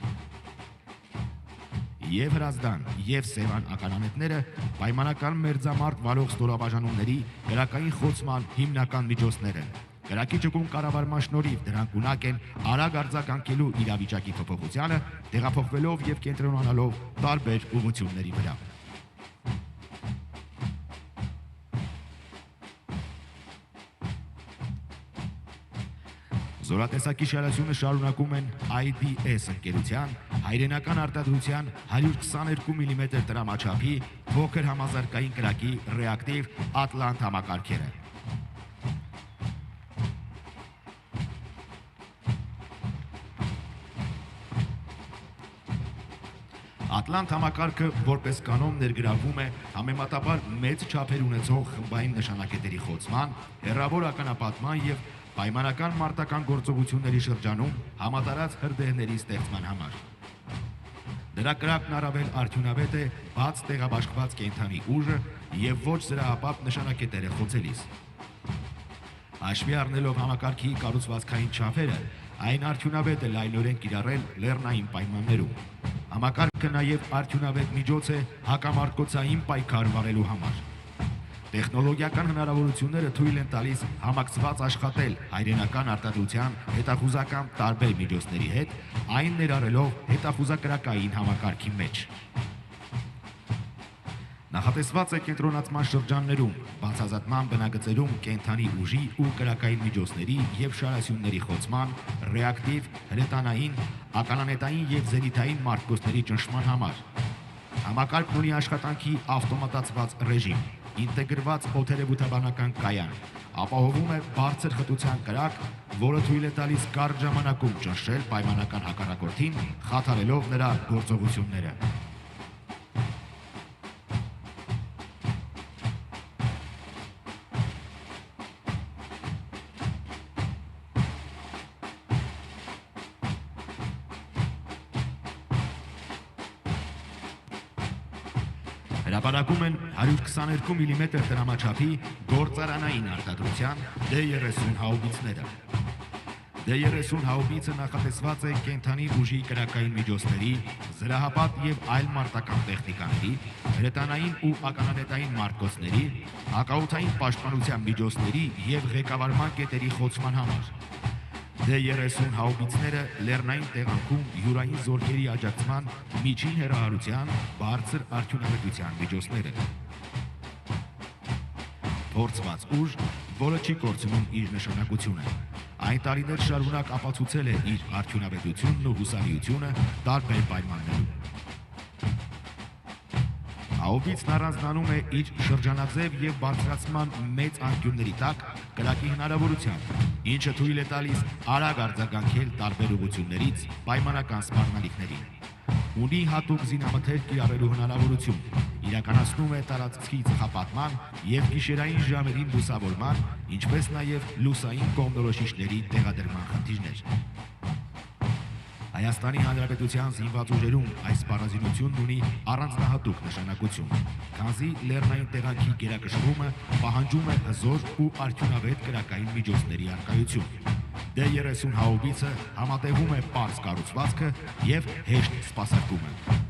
Եվ հրազդան, եւ սևան ականանետները պայմանական մերձամարտ վարող ստորաբաժանումների կրակային խոցման հիմնական միջոցներ են։ Կրակի ճկուն կառավարման շնորհիվ դրանք ունակ են արագ արձագանքելու իրավիճակի փոփոխությանը, տեղափոխվելով եւ կենտրոնանալով տարբեր ուղղությունների վրա։ Զորատեսակի շարասյունը շարունակում են IDS ընկերության հայրենական արտադրության 122 մմ տրամաչափի փոքր համազարգային կրակի ռեակտիվ Ատլանտ համակարգերը։ Ատլանտ համակարգը որպես կանոն ներգրավում է համեմատաբար մեծ չափեր ունեցող խմբային նշանակետերի խոցման, հեռավոր ականապատման եւ պայմանական մարտական գործողությունների շրջանում համատարած հրդեհների ստեղծման համար։ Դրա կրակն առավել արդյունավետ է բաց տեղաբաշխված կենդանի ուժը եւ ոչ զրահապատ նշանակետերը խոցելիս։ Հաշվի առնելով համակարգի կառուցվածքային չափերը, այն արդյունավետ է լայնորեն կիրառել լեռնային պայմաններում։ Համակարգը նաև արդյունավետ միջոց է հակամարտկոցային պայքար վարելու համար։ Տեխնոլոգիական հնարավորությունները թույլ են տալիս համակցված աշխատել հայրենական արտադրության հետախուզական տարբեր միջոցների հետ, այն ներառելով հետախուզակրակային համակարգի մեջ։ Նախատեսված է կենտրոնացման շրջաններում, բացազատման բնագծերում կենդանի ուժի ու կրակային միջոցների եւ շարասյունների խոցման, ռեակտիվ, հրետանային, ականանետային եւ զենիթային մարտկոցների ճնշման համար։ Համակարգն ունի աշխատանքի ավտոմատացված ռեժիմ, ինտեգրված օդերևութաբանական կայան, ապահովում է բարձր խտության կրակ, որը թույլ է տալիս կարճ ժամանակում ճնշել պայմանական հակառակորդին, խաթարելով նրա գործողությունները։ Հրապարակում են 122 մմ տրամաչափի գործարանային արտադրության D30 հաուբիցները։ D30 հաուբիցը նախատեսված է կենդանի ուժի կրակային միջոցների, զրահապատ եւ այլ մարտական տեխնիկաների, հրետանային ու ականանետային մարտկոցների, հակաօդային պաշտպանության միջոցների եւ ղեկավարման կետերի խոցման համար։ D30 հաուբիցները լեռնային տեղանքում յուրային զորքերի աջակցման միջին հեռահարության, բարձր արդյունավետության միջոցներ են։ Փորձված ուժ, որը չի կորցնում իր նշանակությունը։ Այն տարիներ շարունակ ապացուցել է իր արդյունավետությունն ու հուսալիությունը տարբեր պայմաններում։ Հաուբիցն առանձնանում է իր շրջանաձև եւ բարձրացման մեծ անկյունների տակ կրակի հնարավորությամբ, ինչը թույլ է տալիս արագ արձագանքել տարբեր ուղղություններից պայմանական սպառնալիքներին։ Ունի հատուկ զինամթերք կիրառելու հնարավորություն, իրականացնում է տարածքի ծխապատման եւ գիշերային ժամերին լուսավորման, ինչպես նաեւ լուսային կողմնորոշիչների տեղադրման խնդիրներ։ Հայաստանի Հանրապետության զինված ուժերում այս սպառազինությունն ունի առանձնահատուկ նշանակություն, քանզի լեռնային տեղանքի գերակշռումը պահանջում է հզոր ու արդյունավետ կրակային միջոցների առկայություն։ D30 հաուբիցը համատեղում է պարզ կառուցվածքը եւ հեշտ սպասարկումը։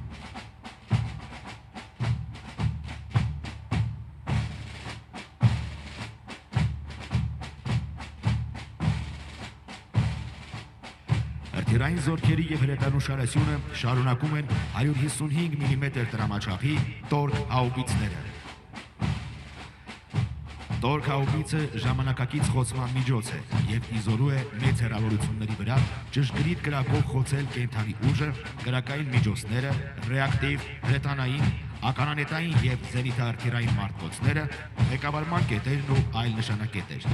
Հրթիռային զորքերի եւ հրետանու շարասյունը շարունակում են 155 մմ տրամաչափի տորկ հաուբիցները։ Տորք հաուբիցը ժամանակակից խոցման միջոց է եւ իզորու է մեծ հեռավորությունների վրա ճշգրիտ կրակով խոցել կենթանի ուժը, կրակային միջոցները, ռեակտիվ, հրետանային, ականանետային եւ զենիթաարթիրային մարտկոցները, ղեկավարման կետերն ու այլ նշանակետեր։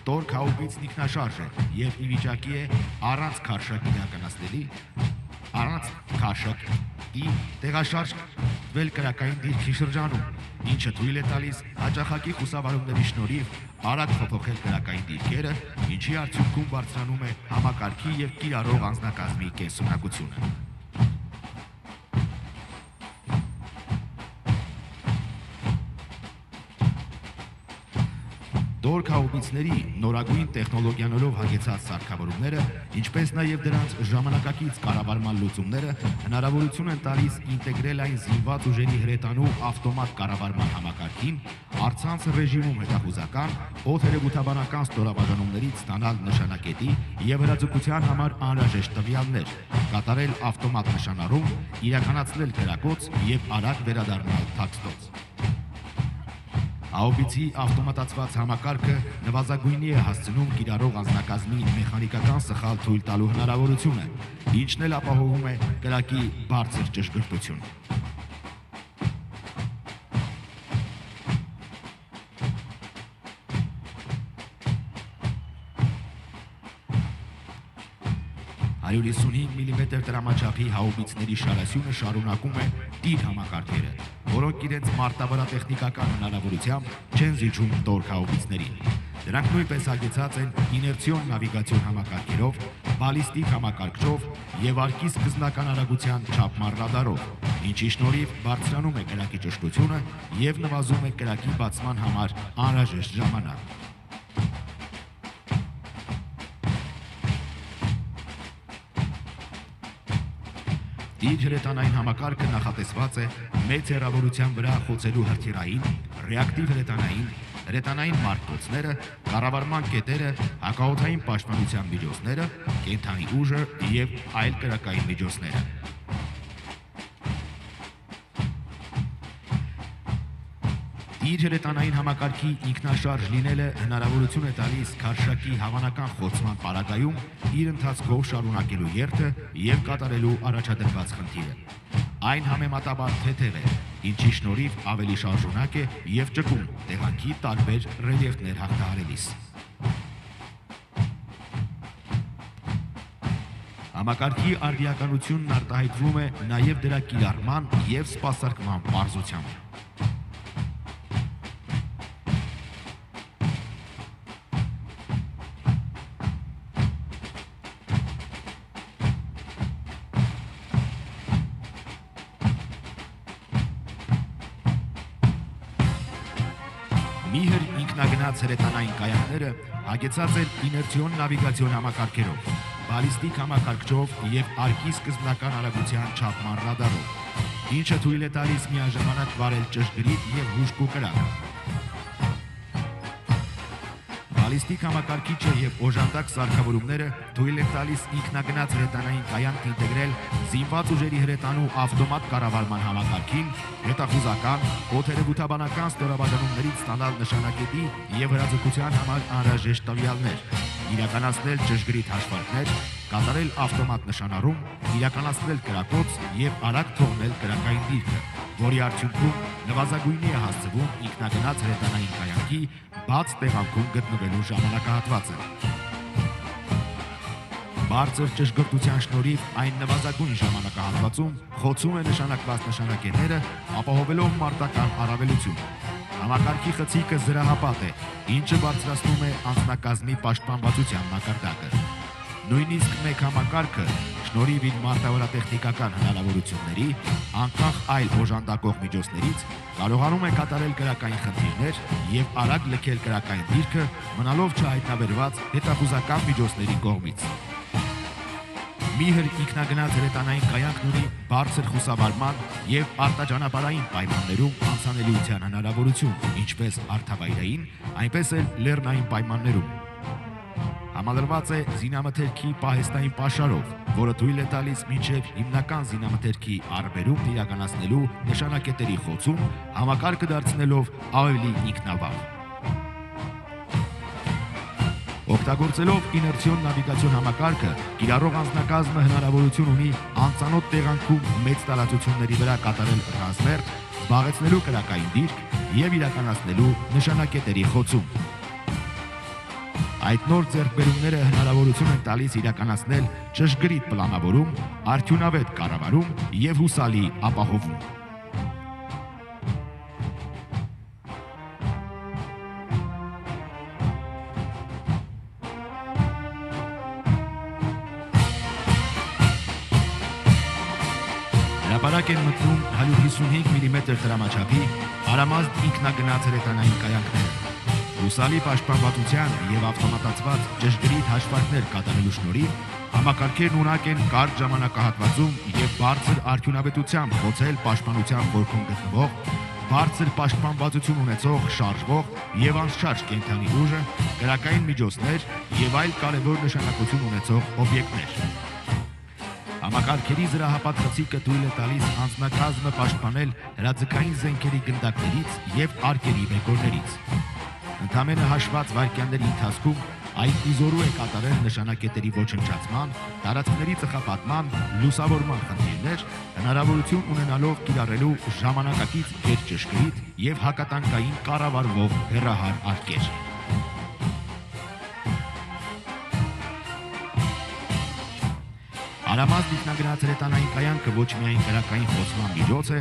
Տորք հաուբիցն ինքնաշարժ է եւ ի վիճակի է առանց քարշակի իրականացնելի, առանց քարշակի տեղաշարժ տվել կրակային դիրքի շրջանում, ինչը թույլ է տալիս հաճախակի խուսավարումների շնորհիվ արագ փոփոխել կրակային դիրքերը, ինչի արդյունքում բարձրանում է համակարգի եւ կիրառող անձնակազմի կենսունակությունը։ Տորք հաուբիցների նորագույն տեխնոլոգիաներով հագեցած սարքավորումները, ինչպես նաև դրանց ժամանակակից կառավարման լուծումները հնարավորություն են տալիս ինտեգրել այն զինված ուժերի հրետանու ավտոմատ կառավարման համակարգին, առցանց ռեժիմում հետախուզական, օդերևութաբանական ստորաբաժանումներից ստանալ նշանակետի եւ հրաձգության համար անհրաժեշտ տվյալներ, կատարել ավտոմատ նշանառում, իրականացնել կրակոց եւ արագ վերադառնալ թաքստոց։ Հաուբիցի ավտոմատացված համակարգը նվազագույնի է հասցնում կիրառող անձնակազմի մեխանիկական սխալ թույլ տալու հնարավորությունը, ինչն էլ ապահովում է կրակի բարձր ճշգրտություն։ «155 մմ տրամաչափի հաուբիցների շարասյունը շարունակում է տիր համակարգերը, որոնք իրենց մարտավրա տեխնիկական հնարավորությամբ չեն զիջում տորք հաուբիցներին։ Դրանք նույնպես հագեցած են իներցիոն նավիգացիոն համակարգերով, բալիստիկ համակարգչով եւ արկի սկզբնական արագության չափման ռադարով, ինչի շնորհիվ բարձրանում է կրակի ճշտությունը եւ նվազում է կրակի բացման համար անհրաժեշտ ժամանակ։ Իր հրետանային համակարգը նախատեսված է մեծ հեռավորության վրա խոցելու հրթիռային, ռեակտիվ հրետանային մարտկոցները, կառավարման կետերը, հակաօդային պաշտպանության միջոցները, կենթանի ուժը եւ այլ կրակային միջոցները։ Իր հրետանային համակարգի ինքնաշարժ լինելը հնարավորություն է տալիս քարշակի հավանական խոցման պարագայում իր ընթացքով շարունակելու երթը եւ կատարելու առաջադրված խնդիրը։ Այն համեմատաբար թեթև է, ինչի շնորհիվ ավելի շարժունակ է եւ ճկուն տեղանքի տարբեր ռելիեֆներ հաղթահարելիս։ Համակարգի արդիականությունն արտահայտվում է նաեւ դրա կիրառման եւ սպասարկման պարզությամբ։ Միհր ինքնագնաց հրետանային կայանները հագեցած են իներցիոն նավիգացիոն համակարգերով, բալիստիկ համակարգչով եւ արկի սկզբնական արագության չափման ռադարով, ինչը թույլ է տալիս միաժամանակ վարել ճշգրիտ եւ հուժկու կրակ։ Բալիստիկ համակարգիչը եւ օժանդակ սարքավորումները թույլ են տալիս ինքնագնաց հրետանային կայանք ինտեգրել զինված ուժերի հրետանու ավտոմատ կառավարման համակարգին, հետախուզական, օդերևութաբանական ստորաբաժանումներից ստանալ նշանակետի եւ հրաձգության համար անհրաժեշտ տվյալներ, իրականացնել ճշգրիտ հաշվարկներ, կատարել ավտոմատ նշանառում, իրականացնել կրակոց եւ արագ թողնել կրակային դիրքը, որի արդյունքում նվազագույնի է հասցվում ինքնագնաց հրետանային կայանքի բաց տեղանքում գտնվելու ժամանակահատվածը։ Բարձր ճշգրտության շնորհիվ այն նվազագույն ժամանակահատվածում խոցում է նշանակված նշանակետերը, ապահովելով մարտական առավելություն։ Համակարգի խցիկը զրահապատ է, ինչը բարձրացնում է անձնակազմի պաշտպանվածության մակարդակը։ Նույնիսկ մեկ համակարգը, շնորհիվ իր մարտավարատեխնիկական հնարավորությունների, անկախ այլ օժանդակող միջոցներից, կարողանում է կատարել կրակային խնդիրներ եւ արագ լքել կրակային դիրքը, մնալով չհայտնաբերված հետախուզական միջոցների կողմից։ Միհր ինքնագնաց հրետանային կայանքն ունի բարձր խուսավարման եւ արտաճանապարհային պայմաններում անցանելիության հնարավորություն, ինչպես արդավայրային, այնպես էլ լեռնային պայմաններում։ Համալրված է զինամթերքի պահեստային պաշարով, որը թույլ է տալիս մինչև հիմնական զինամթերքի առբերում իրականացնելու նշանակետերի խոցում, համակարգը դարձնելով ավելի ինքնավար։ Օգտագործելով իներցիոն նավիգացիոն համակարգը, կիրառող անձնակազմը հնարավորություն ունի անծանոթ տեղանքում մեծ տարածությունների վրա կատարել ռազմերթ, զբաղեցնելու կրակային դիրք եւ իրականացնելու նշանակետերի խոցում։ Այդ նոր ձեռքբերումները հնարավորություն են տալիս իրականացնել ճշգրիտ պլանավորում, արդյունավետ կառավարում եւ հուսալի ապահովում։ Հրապարակ են մտնում 155 մմ տրամաչափի արամազդ ինքնագնաց հրետանային կայանքները։ Հուսալի պաշտպանվածության եւ ավտոմատացված ճշգրիտ հաշվարկներ կատարելու շնորհիվ համակարգերն ունակ են կարճ ժամանակահատվածում եւ բարձր արդյունավետությամբ խոցել պաշտպանության խորքում գտնվող, բարձր պաշտպանվածություն ունեցող, շարժվող եւ անշարժ կենդանի ուժը, կրակային միջոցներ եւ այլ կարևոր նշանակություն ունեցող օբյեկտներ։ Համակարգերի զրահապատ խցիկը թույլ է տալիս անձնակազմը պաշտպանել հրաձգային զենքերի գնդակներից եւ արկերի բեկորներից։ Ընդամենը հաշված վայրկյանների ընթացքում այդ իզորու է կատարել նշանակետերի ոչնչացման, տարածքների ծխապատման, լուսավորման խնդիրներ, հնարավորություն ունենալով կիրառելու ժամանակակից գերճշգրիտ եւ հակատանկային կառավարվող հեռահար արկեր։ Արամազդ ինքնագնաց հրետանային կայանքը ոչ միայն կրակային խոցման միջոց է,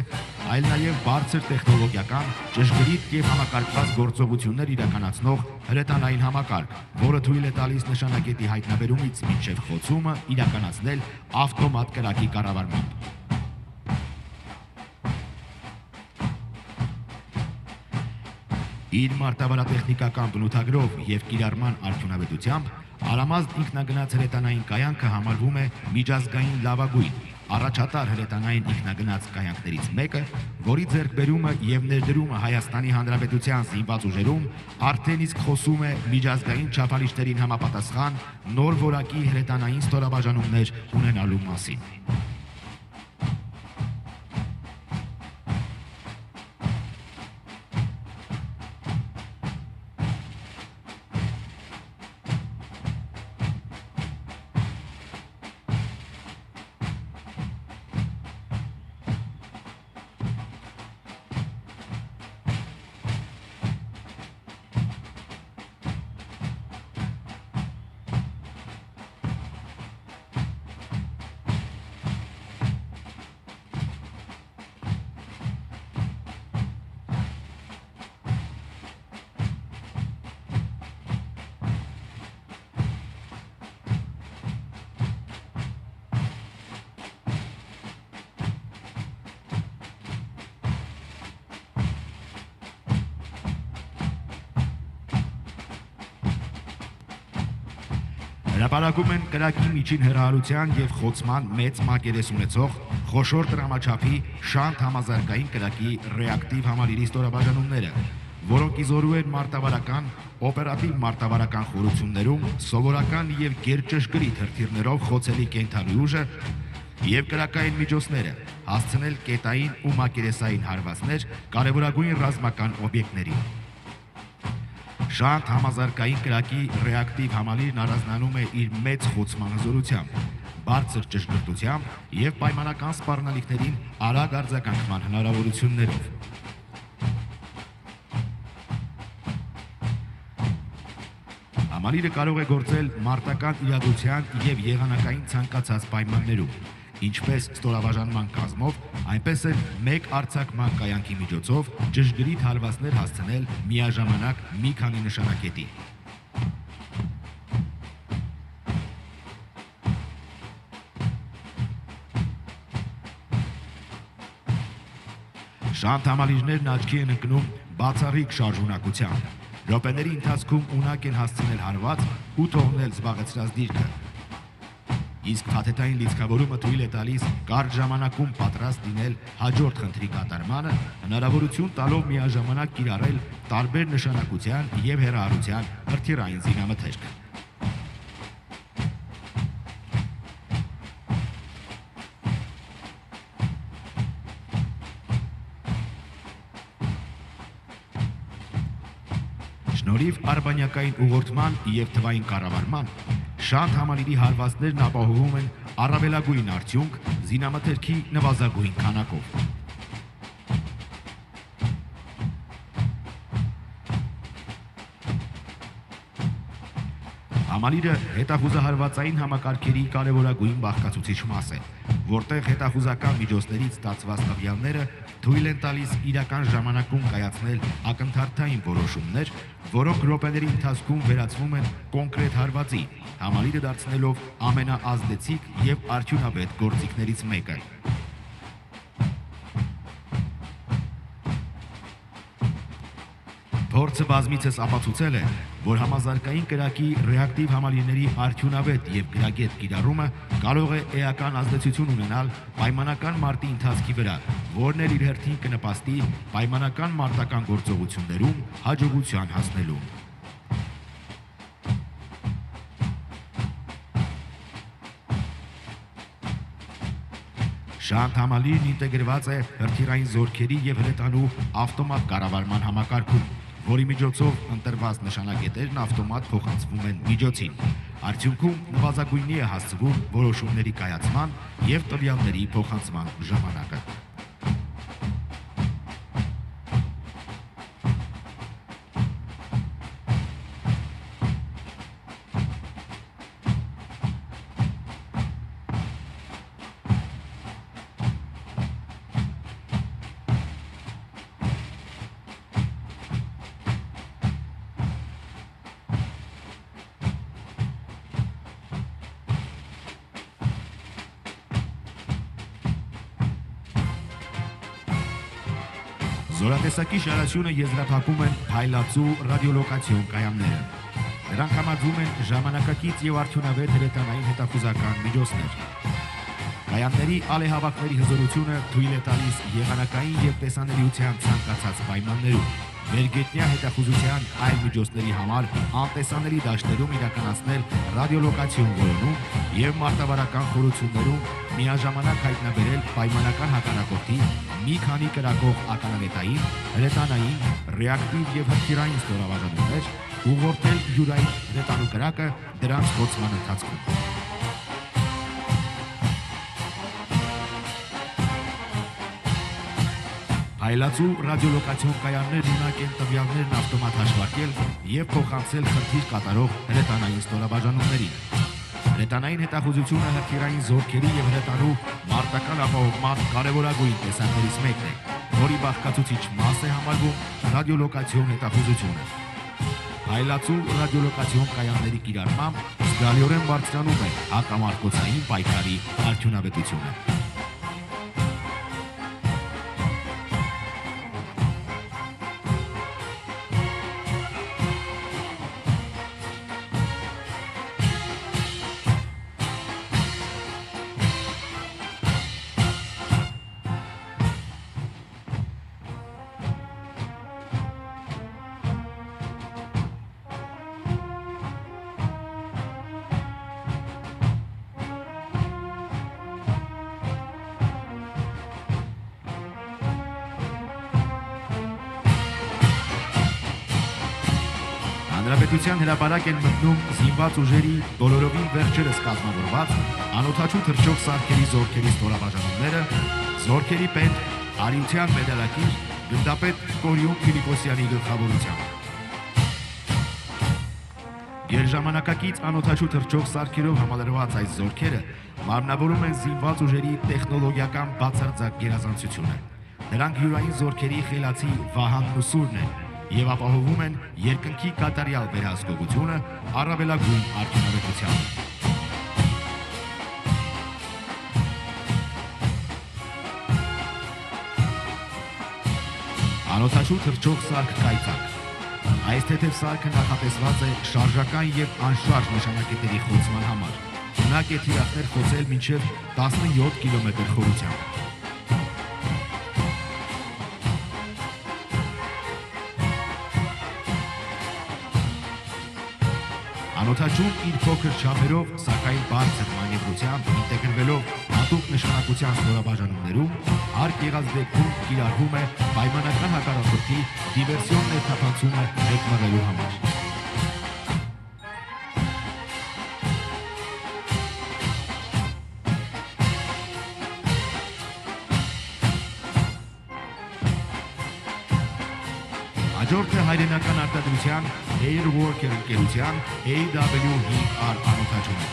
այլ նաև բարձր տեխնոլոգիական, ճշգրիտ եւ համակարգված գործողություններ իրականացնող հրետանային համակարգ, որը թույլ է տալիս նշանակետի հայտնաբերումից մինչև խոցումը իրականացնել ավտոմատ կրակի կառավարմամբ։ Իր մարտավարատեխնիկական բնութագրով եւ կիրառման արդյունավետությամբ Արամազդ ինքնագնաց հրետանային կայանքը համարվում է միջազգային լավագույն, առաջատար հրետանային ինքնագնաց կայանքներից մեկը, որի ձեռքբերումը եւ ներդրումը Հայաստանի Հանրապետության զինված ուժերում արդեն իսկ խոսում է միջազգային չափանիշներին համապատասխան նոր որակի հրետանային ստորաբաժանումներ ունենալու մասին։ Հրապարակում են կրակի միջին հեռահարության եւ խոցման մեծ մակերես ունեցող խոշոր տրամաչափի շանթ համազարգային կրակի ռեակտիվ համալիրի ստորաբաժանումները, որոնք իզորու են մարտավարական, օպերատիվ մարտավարական խորություններում սովորական եւ գերճշգրիտ հրթիռներով խոցելի կենդանի ուժը եւ կրակային միջոցները հասցնել կետային ու մակերեսային հարվածներ կարևորագույն ռազմական օբյեկտներին։ Շանթ համազարգային կրակի ռեակտիվ համալիրն առանձնանում է իր մեծ խոցման հզորությամբ, բարձր ճշգրտությամբ եւ պայմանական սպառնալիքներին արագ արձագանքման հնարավորություններով։ Համալիրը կարող է գործել մարտական իրադրության եւ եղանակային ցանկացած պայմաններում, ինչպես ստորաբաժանման կազմով, այնպես էլ մեկ արձակման կայանքի միջոցով ճշգրիտ հարվածներ հասցնել միաժամանակ մի քանի նշանակետի։ Շանթ համալիրներն աչքի են ընկնում բացառիկ շարժունակությամբ։ Րոպեների ընթացքում ունակ են հասցնել հարված ու թողնել զբաղեցրած դիրքը։ Իսկ փաթեթային լիցքավորումը թույլ է տալիս կարճ ժամանակում պատրաստ լինել հաջորդ խնդրի կատարմանը, հնարավորություն տալով միաժամանակ կիրառել տարբեր նշանակության եւ հեռահարության հրթիռային զինամթերք։ Շնորհիվ արբանյակային ուղղորդման եւ թվային կառավարման շանթ համալիրի հարվածներն ապահովում են առավելագույն արդյունք զինամթերքի նվազագույն քանակով։ Համալիրը հետախուզահարվածային համակարգերի կարևորագույն բաղկացուցիչ մաս է, որտեղ հետախուզական միջոցներից ստացված տվյալները թույլ են տալիս իրական ժամանակում կայացնել ակնթարթային որոշումներ, որոնք րոպեների ընթացքում վերածվում են կոնկրետ հարվածի, համալիրը դարձնելով ամենաազդեցիկ եւ արդյունավետ գործիքներից մեկը։ Փորձը բազմիցս ապացուցել է, որ համազարգային կրակի ռեակտիվ համալիրների արդյունավետ եւ գրագետ կիրառումը կարող է էական ազդեցություն ունենալ պայմանական մարտի ընթացքի վրա, որն էլ իր հերթին կնպաստի պայմանական մարտական գործողություններում հաջողության հասնելուն։ Շանթ համալիրն ինտեգրված է հրթիռային զորքերի եւ հրետանու ավտոմատ կառավարման համակարգում, որի միջոցով ընտրված նշանակետերն ավտոմատ փոխանցվում են միջոցին։ Արդյունքում նվազագույնի է հասցվում որոշումների կայացման եւ տվյալների փոխանցման ժամանակը։ Զորատեսակի շարաշյունը եզրափակում են փայլածու ռադիոլոկացիոն կայանները։ Դրանք համարվում են ժամանակակից եւ արդյունավետ հրետանային հետախուզական միջոցներ։ Կայանների ալեհավաքների հզորությունը թույլ է տալիս եղանակային եւ տեսանելիության ցանկացած պայմաններում վերգետնյա հետախուզության այլ միջոցների համար անտեսանելի դաշտերում իրականացնել ռադիոլոկացիոն որոնում եւ մարտավարական խորություններում միաժամանակ հայտնաբերել պայմանական հակառակորդի մի քանի կրակող ականանետային, հրետանային, ռեակտիվ եւ հրթիռային ստորաբաժանումներ, ուղղորդել յուրային հրետանու կրակը դրանց խոցման ընթացքում։ Փայլածու ռադիոլոկացիոն կայաններն ունակ են տվյալներն ավտոմատ հաշվարկել եւ փոխանցել խնդիր կատարող հրետանային ստորաբաժանումներին։ Հրետանային հետախուզությունը հրթիռային զորքերի եւ հրետանու մարտական ապահովման կարևորագույն տեսակներից մեկն է, որի բաղկացուցիչ մաս է համարվում ռադիոլոկացիոն հետախուզությունը։ Փայլածու ռադիոլոկացիոն կայանների կիրառմամբ զգալիորեն բարձրանում է հակամարտկոցային պայքարի արդյունավետությունը։ Հանրապետության հրապարակ են մտնում զինված ուժերի բոլորովին վերջերս կազմավորված անօդաչու թռչող սարքերի զորքերի ստորաբաժանումները, զորքերի պետ Արիության մեդալակիր գնդապետ Կորյուն Ֆիլիպոսյանի գլխավորությամբ։ Գերժամանակակից անօդաչու թռչող սարքերով համալրված այս զորքերը մարմնավորում են զինված ուժերի տեխնոլոգիական բացարձակ գերազանցությունը։ Դրանք յուրային զորքերի խելացի վահանն ու սուրն են եւ ապահովում են երկնքի կատարյալ վերահսկողությունը առավելագույն արդյունավետությամբ։ Անօդաչու թռչող սարք կայծակ։ Այս թեթև սարքը նախատեսված է շարժական եւ անշարժ նշանակետերի խոցման համար։ Ունակ է թիրախներ խոցել մինչև 17 կիլոմետր խորությամբ։ Անօթաչուն իր փոքր չափերով, սակայն բարձր մանևրությամբ ինտեգրվելով հատուկ նշանակության ստորաբաժանումներում, հարկ եղած դեպքում կիրառվում է պայմանական հակառակորդի դիվերսիոն ներթափանցումը մեկնելու համար։ Հաջորդը հայրենական արտադրության Airworker ընկերության AW5R անօթաչուն է։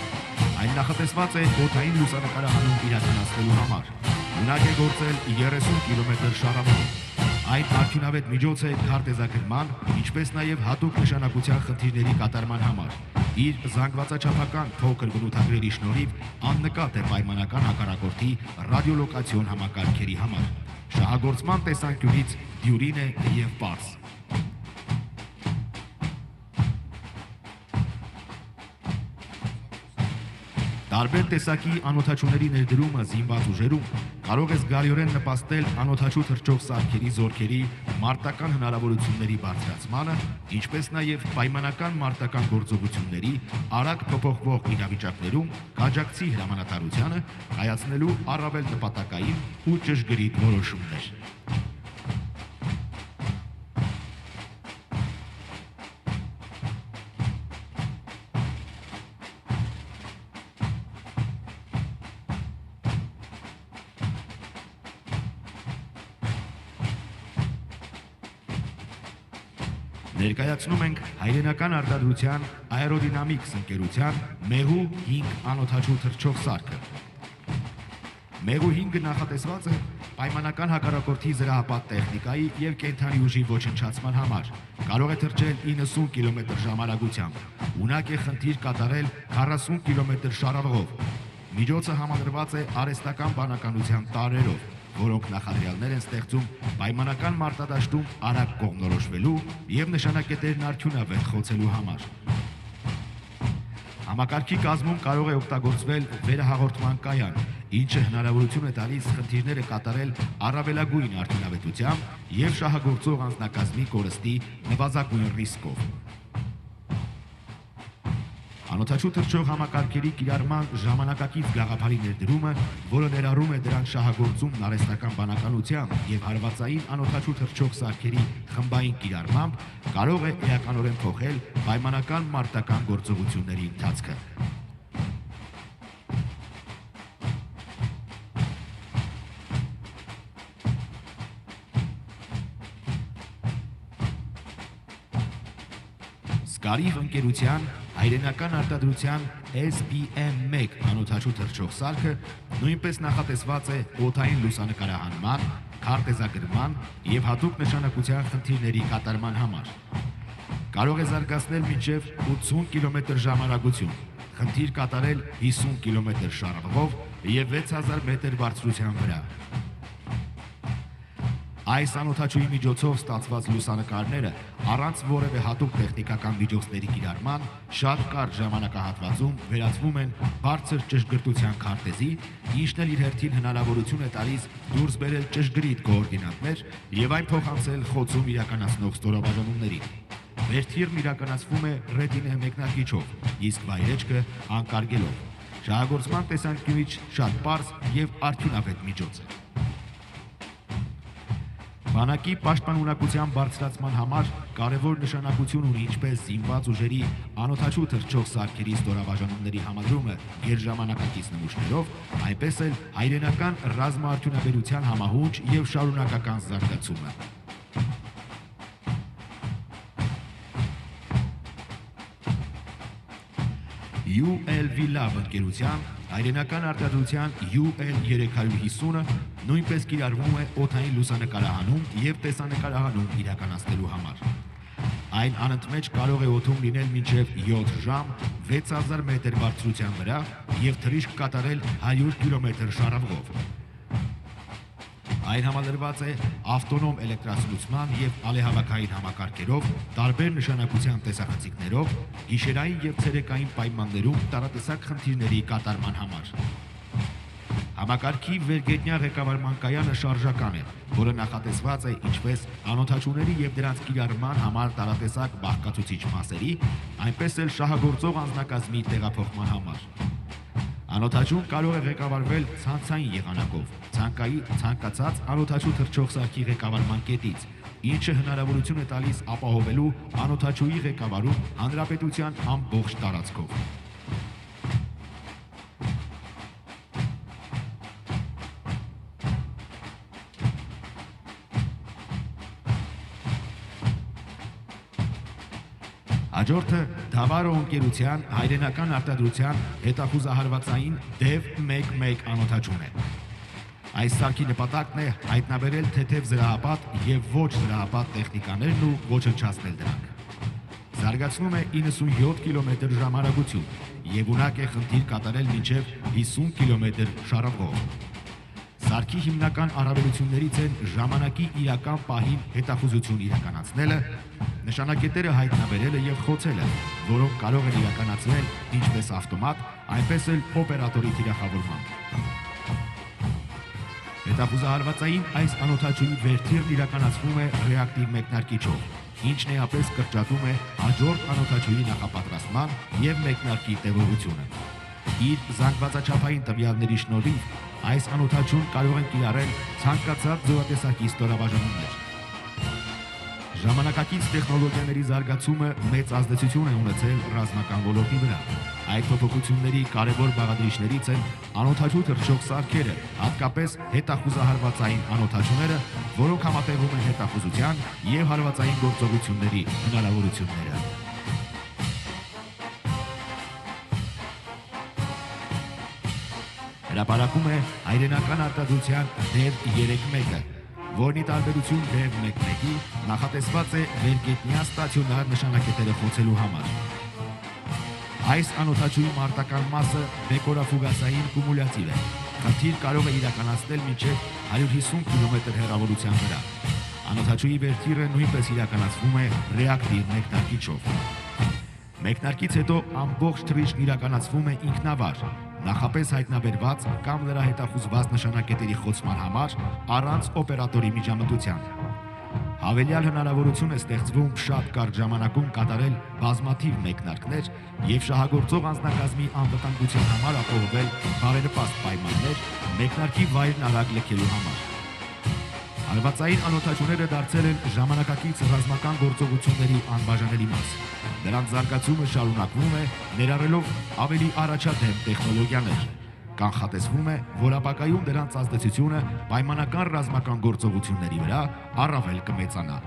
Այն նախատեսված է օդային լուսանկարահանում իրականացնելու համար։ Ունակ է գործել 30 կմ շարավով։ Այն արդյունավետ միջոց է քարտեզագրման, ինչպես նաև հատուկ նշանակության խնդիրների կատարման համար։ Իր զանգվածաչափական փոքր բնութագրերի շնորհիվ աննկատ է պայմանական հակառակորդի ռադիոլոկացիոն համակարգերի համար։ Շահագործման տեսանկյունից դյուրին է և պարզ։ Տարբեր տեսակի անօթաչուների ներդրումը զինված ուժերում կարող է զգալիորեն նպաստել անօթաչու թռչող սարքերի զորքերի մարտական հնարավորությունների բարձրացմանը, ինչպես նաև պայմանական մարտական գործողությունների արագ փոփոխվող իրավիճակներում աջակցի հրամանատարությանը կայացնելու առավել նպատակային ու ճշգրիտ որոշումներ։ Ներկայացնում ենք հայրենական արտադրության Aerodynamics ընկերության Մեղու 5 անօթաչու թռչող սարքը։ Մեղու 5-ը նախատեսված է պայմանական հակառակորդի զրահապատ տեխնիկայի և կենդանի ուժի ոչնչացման համար։ Կարող է թռչել 90 կմ/ժ արագությամբ։ Ունակ է խնդիր կատարել 40 կմ շարավղով։ Միջոցը համադրված է արհեստական բանականության տարրերով, որոնք նախադրյալներ են ստեղծում պայմանական մարտադաշտում արագ կողմնորոշվելու և նշանակետերն արդյունավետ խոցելու համար։ Համակարգի կազմում կարող է օգտագործվել վերահաղորդման կայան, ինչը հնարավորություն է տալիս խնդիրները կատարել առավելագույն արդյունավետությամբ և շահագործող անձնակազմի կորստի նվազագույն ռիսկով։ Անօթաչու թռչող համակարգերի կիրառման ժամանակակից գաղափարի ներդրումը, որը ներառում է դրանց շահագործումն արհեստական բանականությամբ և հարվածային անօթաչու թռչող սարքերի խմբային կիրառմամբ, կարող է էականորեն փոխել պայմանական մարտական գործողությունների ընթացքը։ Սկարիվ ընկերության հայրենական արտադրության SBM1 անօթաչու թռչող սարքը նույնպես նախատեսված է օդային լուսանկարահանման, քարտեզագրման և հատուկ նշանակության խնդիրների կատարման համար։ Կարող է զարգացնել մինչև 80 կմ/ժ արագություն, խնդիր կատարել 50 կմ շարավղով և 6000 մետր բարձրության վրա։ Այս անօթաչուի միջոցով ստացված լուսանկարները առանց որևէ հատուկ տեխնիկական միջոցների կիրառման շատ կարճ ժամանակահատվածում վերածվում են բարձր ճշգրտության քարտեզի, ինչն էլ իր հերթին հնարավորություն է տալիս դուրս բերել ճշգրիտ կոորդինատներ և այն փոխանցել խոցում իրականացնող ստորաբաժանումներին։ Վերթիրն իրականացվում է ռետինե մեկնարկիչով, իսկ վայրեջքը անկարգելով։ Շահագործման տեսանկյունից շատ պարզ և արդյունավետ միջոց է։ Բանակի պաշտպանունակության բարձրացման համար կարևոր նշանակություն ունի ինչպես զինված ուժերի անօթաչու թռչող սարքերի ստորաբաժանումների համադրումը գերժամանակակից նմուշներով, այնպես էլ հայրենական ռազմաարդյունաբերության համահունչ և շարունակական զարգացումը։ UL-VLAB ընկերության հայրենական արտադրության UL-350-ը նույնպես կիրառվում է օդային լուսանկարահանում և տեսանկարահանում իրականացնելու համար։ Այն անընդմեջ կարող է օդում լինել մինչև 7 ժամ 6000 մետր բարձրության վրա և թռիչք կատարել 100 կմ շարավղով։ Այն համալրված է ավտոնոմ էլեկտրասնուցման և ալեհավաքային համակարգերով, տարբեր նշանակության տեսախցիկներով, գիշերային և ցերեկային պայմաններում տարատեսակ խնդիրների կատարման համար։ Համակարգի վերգետնյա ղեկավարման կայանը շարժական է, որը նախատեսված է ինչպես անօթաչուների եւ դրանց կիրառման համար տարատեսակ բաղկացուցիչ մասերի, այնպես էլ շահագործող անձնակազմի տեղափոխման համար։ Անօթաչուն կարող է ղեկավարվել ցանցային եղանակով, ցանկացած անօթաչու թռչող սարքի ղեկավարման կետից, ինչը հնարավորություն է տալիս ապահովելու անօթաչուի ղեկավարում հանրապետության ամբողջ տարածքով։ Հաջորդը Դավարո ընկերության հայրենական արտադրության հետախուզահարվածային DEV 11 անօթաչուն է։ Այս սարքի նպատակն է հայտնաբերել թեթև զրահապատ եւ ոչ զրահապատ տեխնիկաներն ու ոչնչացնել դրանք։ Զարգացնում է 97 կմ/ժ արագություն եւ ունակ է խնդիր կատարել մինչեւ 50 կմ շարժով։ Սարքի հիմնական առավելություններից են ժամանակի իրական պահին հետախուզություն իրականացնելը, նշանակետերը հայտնաբերելը եւ խոցելը, որոնք կարող են իրականացնել ինչպես ավտոմատ, այնպես էլ օպերատորի թիրախավորմամբ։ Հետախուզահարվածային այս անօթաչուի վերթիրն իրականացվում է ռեակտիվ մեկնարկիչով, ինչն էապես կրճատում է հաջորդ անօթաչուի նախապատրաստման եւ մեկնարկի տևողությունը։ Իր զանգվածաչափային տվյալների շնորհիվ այս անօթաչուն կարող են կիրառել ցանկացած զորատեսակի ստորաբաժանումներ։ Ժամանակակից տեխնոլոգիաների զարգացումը մեծ ազդեցություն է ունեցել ռազմական ոլորտի վրա։ Այդ փոփոխությունների կարևոր բաղադրիչներից են անօթաչու թռչող սարքերը, հատկապես հետախուզահարվածային անօթաչուները, որոնք համատեղում են հետախուզության եւ հարվածային գործողությունների հնարավորությունները։ Հրապարակում է հայրենական արտադրության DEV 3-1-ը, որն ի տարբերություն DEV 11-ի նախատեսված է վերգետնյա ստացիոնար նշանակետերը խոցելու համար։ Այս անօթաչուի մարտական մասը բեկորաֆուգասային կումուլյատիվ է։ Խնդիր կարող է իրականացնել մինչև 150 կմ հեռավորության վրա։ Անօթաչուի վերթիրը նույնպես իրականացվում է ռեակտիվ մեկնարկիչով։ Մեկնարկից հետո ամբողջ թռիչքն իրականացվում է ինքնավար, նախապես հայտնաբերված կամ նրա հետախուզված նշանակետերի խոցման համար առանց օպերատորի միջամտության։ Հավելյալ հնարավորություն է ստեղծվում շատ կարճ ժամանակում կատարել բազմաթիվ մեկնարկներ եւ շահագործող անձնակազմի անվտանգության համար ապահովել բարենպաստ պայմաններ մեկնարկի վայրն արագ լքելու համար։ Հարվածային անօթաչուները դարձել են ժամանակակից ռազմական գործողությունների անբաժանելի մաս։ Նրանց զարգացումը շարունակվում է, ներառելով ավելի առաջադեմ տեխնոլոգիաներ։ Կանխատեսվում է, որ ապագայում դրանց ազդեցությունը պայմանական ռազմական գործողությունների վրա առավել կմեծանա։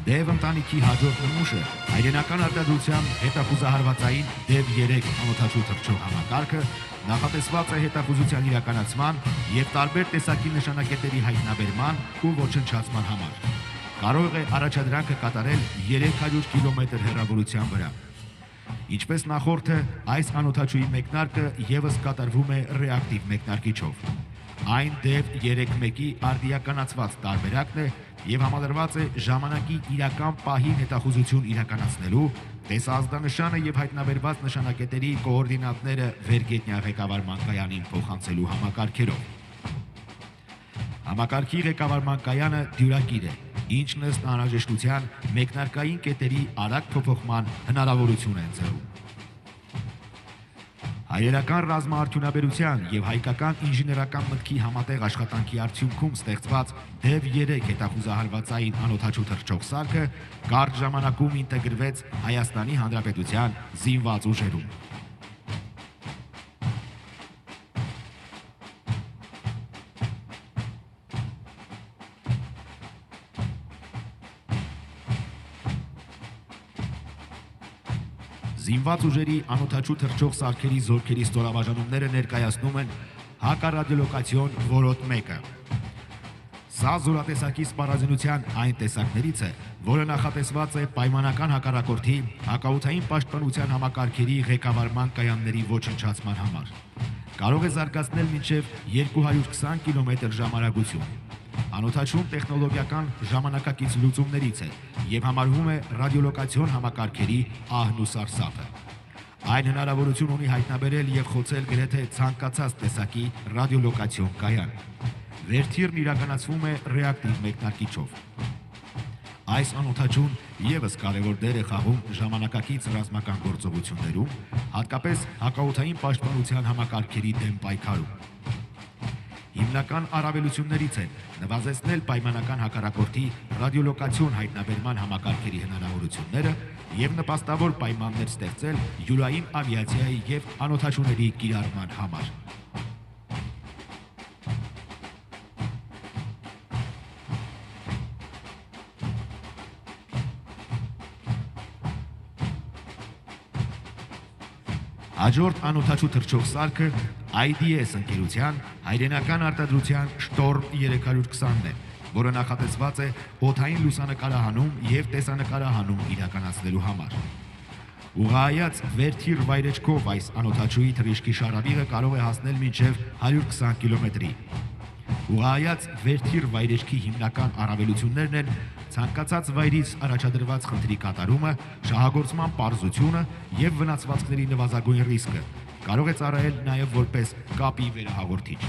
DEV ընտանիքի հաջորդ նմուշը հայրենական արտադրության հետախուզահարվածային DEV 3 անօթաչու թռչող համակարգը նախատեսված է հետախուզության իրականացման եւ տարբեր տեսակի նշանակետերի հայտնաբերման ու ոչնչացման համար։ Կարող է առաջադրանքը կատարել 300 կմ հեռավորության վրա։ Ինչպես նախորդը, այս անօթաչուի մեկնարկը եւս կատարվում է ռեակտիվ մեկնարկիչով։ Այն DEV 3-1-ի արդիականացված տարբերակն է եւ համալրված է ժամանակի իրական պահին հետախուզություն իրականացնելու, տեսազդանշանը եւ հայտնաբերված նշանակետերի կոորդինատները վերգետնյա ղեկավարման կայանին փոխանցելու համակարգերով։ Համակարգի ղեկավարման կայանը դյուրակիր է, ինչն ըստ անհրաժեշտության մեկնարկային կետերի արագ փոփոխման հնարավորություն է ընձեռում։ Հայերական ռազմաարդյունաբերության եւ հայկական ինժեներական մտքի համատեղ աշխատանքի արդյունքում ստեղծված DEV 3 հետախուզահարվածային անօթաչու թռչող սարքը կարճ ժամանակում ինտեգրվեց Հայաստանի Հանրապետության զինված ուժերում։ Զինված ուժերի անօթաչու թռչող սարքերի զորքերի ստորաբաժանումները ներկայացնում են հակառադիոլոկացիոն որոտ 1-ը։ Սա զորատեսակի սպառազինության այն տեսակներից է, որը նախատեսված է պայմանական հակառակորդի հակաօդային պաշտպանության համակարգերի ղեկավարման կայանների ոչնչացման համար։ Կարող է զարգացնել մինչև 220 կմ/ժ արագություն։ անօթաչուն տեխնոլոգիական ժամանակակից լուծումներից է եւ համարվում է ռադիոլոկացիոն համակարգերի ահն ու սարսափը։ Այն հնարավորություն ունի հայտնաբերել եւ խոցել գրեթե ցանկացած տեսակի ռադիոլոկացիոն կայան։ Վերթիրն իրականացվում է ռեակտիվ մեկնարկիչով։ Այս անօթաչուն եւս կարևոր դեր է խաղում ժամանակակից ռազմական գործողություններում, հատկապես հակաօդային պաշտպանության համակարգերի դեմ պայքարում։ Հիմնական առավելություններից են նվազեցնել պայմանական հակառակորդի ռադիոլոկացիոն հայտնաբերման համակարգերի հնարավորությունները եւ նպաստավոր պայմաններ ստեղծել յուրային ավիացիայի եւ անօթաչուների կիրառման համար։ Հաջորդ անօթաչու թռչող սարքը IDS ընկերության հայրենական արտադրության Storm 320-ն է, որը նախատեսված է օդային լուսանկարահանում եւ տեսանկարահանում իրականացնելու համար։ Ուղղայաց վերթիր վայրեջքով այս անօթաչուի թռիչքի շարավիղը կարող է հասնել մինչև 120 կիլոմետրի։ Ուղղայաց վերթիր վայրեջքի հիմնական առավելություններն են ցանկացած վայրից առաջադրված խնդրի կատարումը, շահագործման պարզությունը եւ վնասվածքների նվազագույն ռիսկը։ Կարող է ծառայել նաեւ որպես կապի վերահաղորդիչ։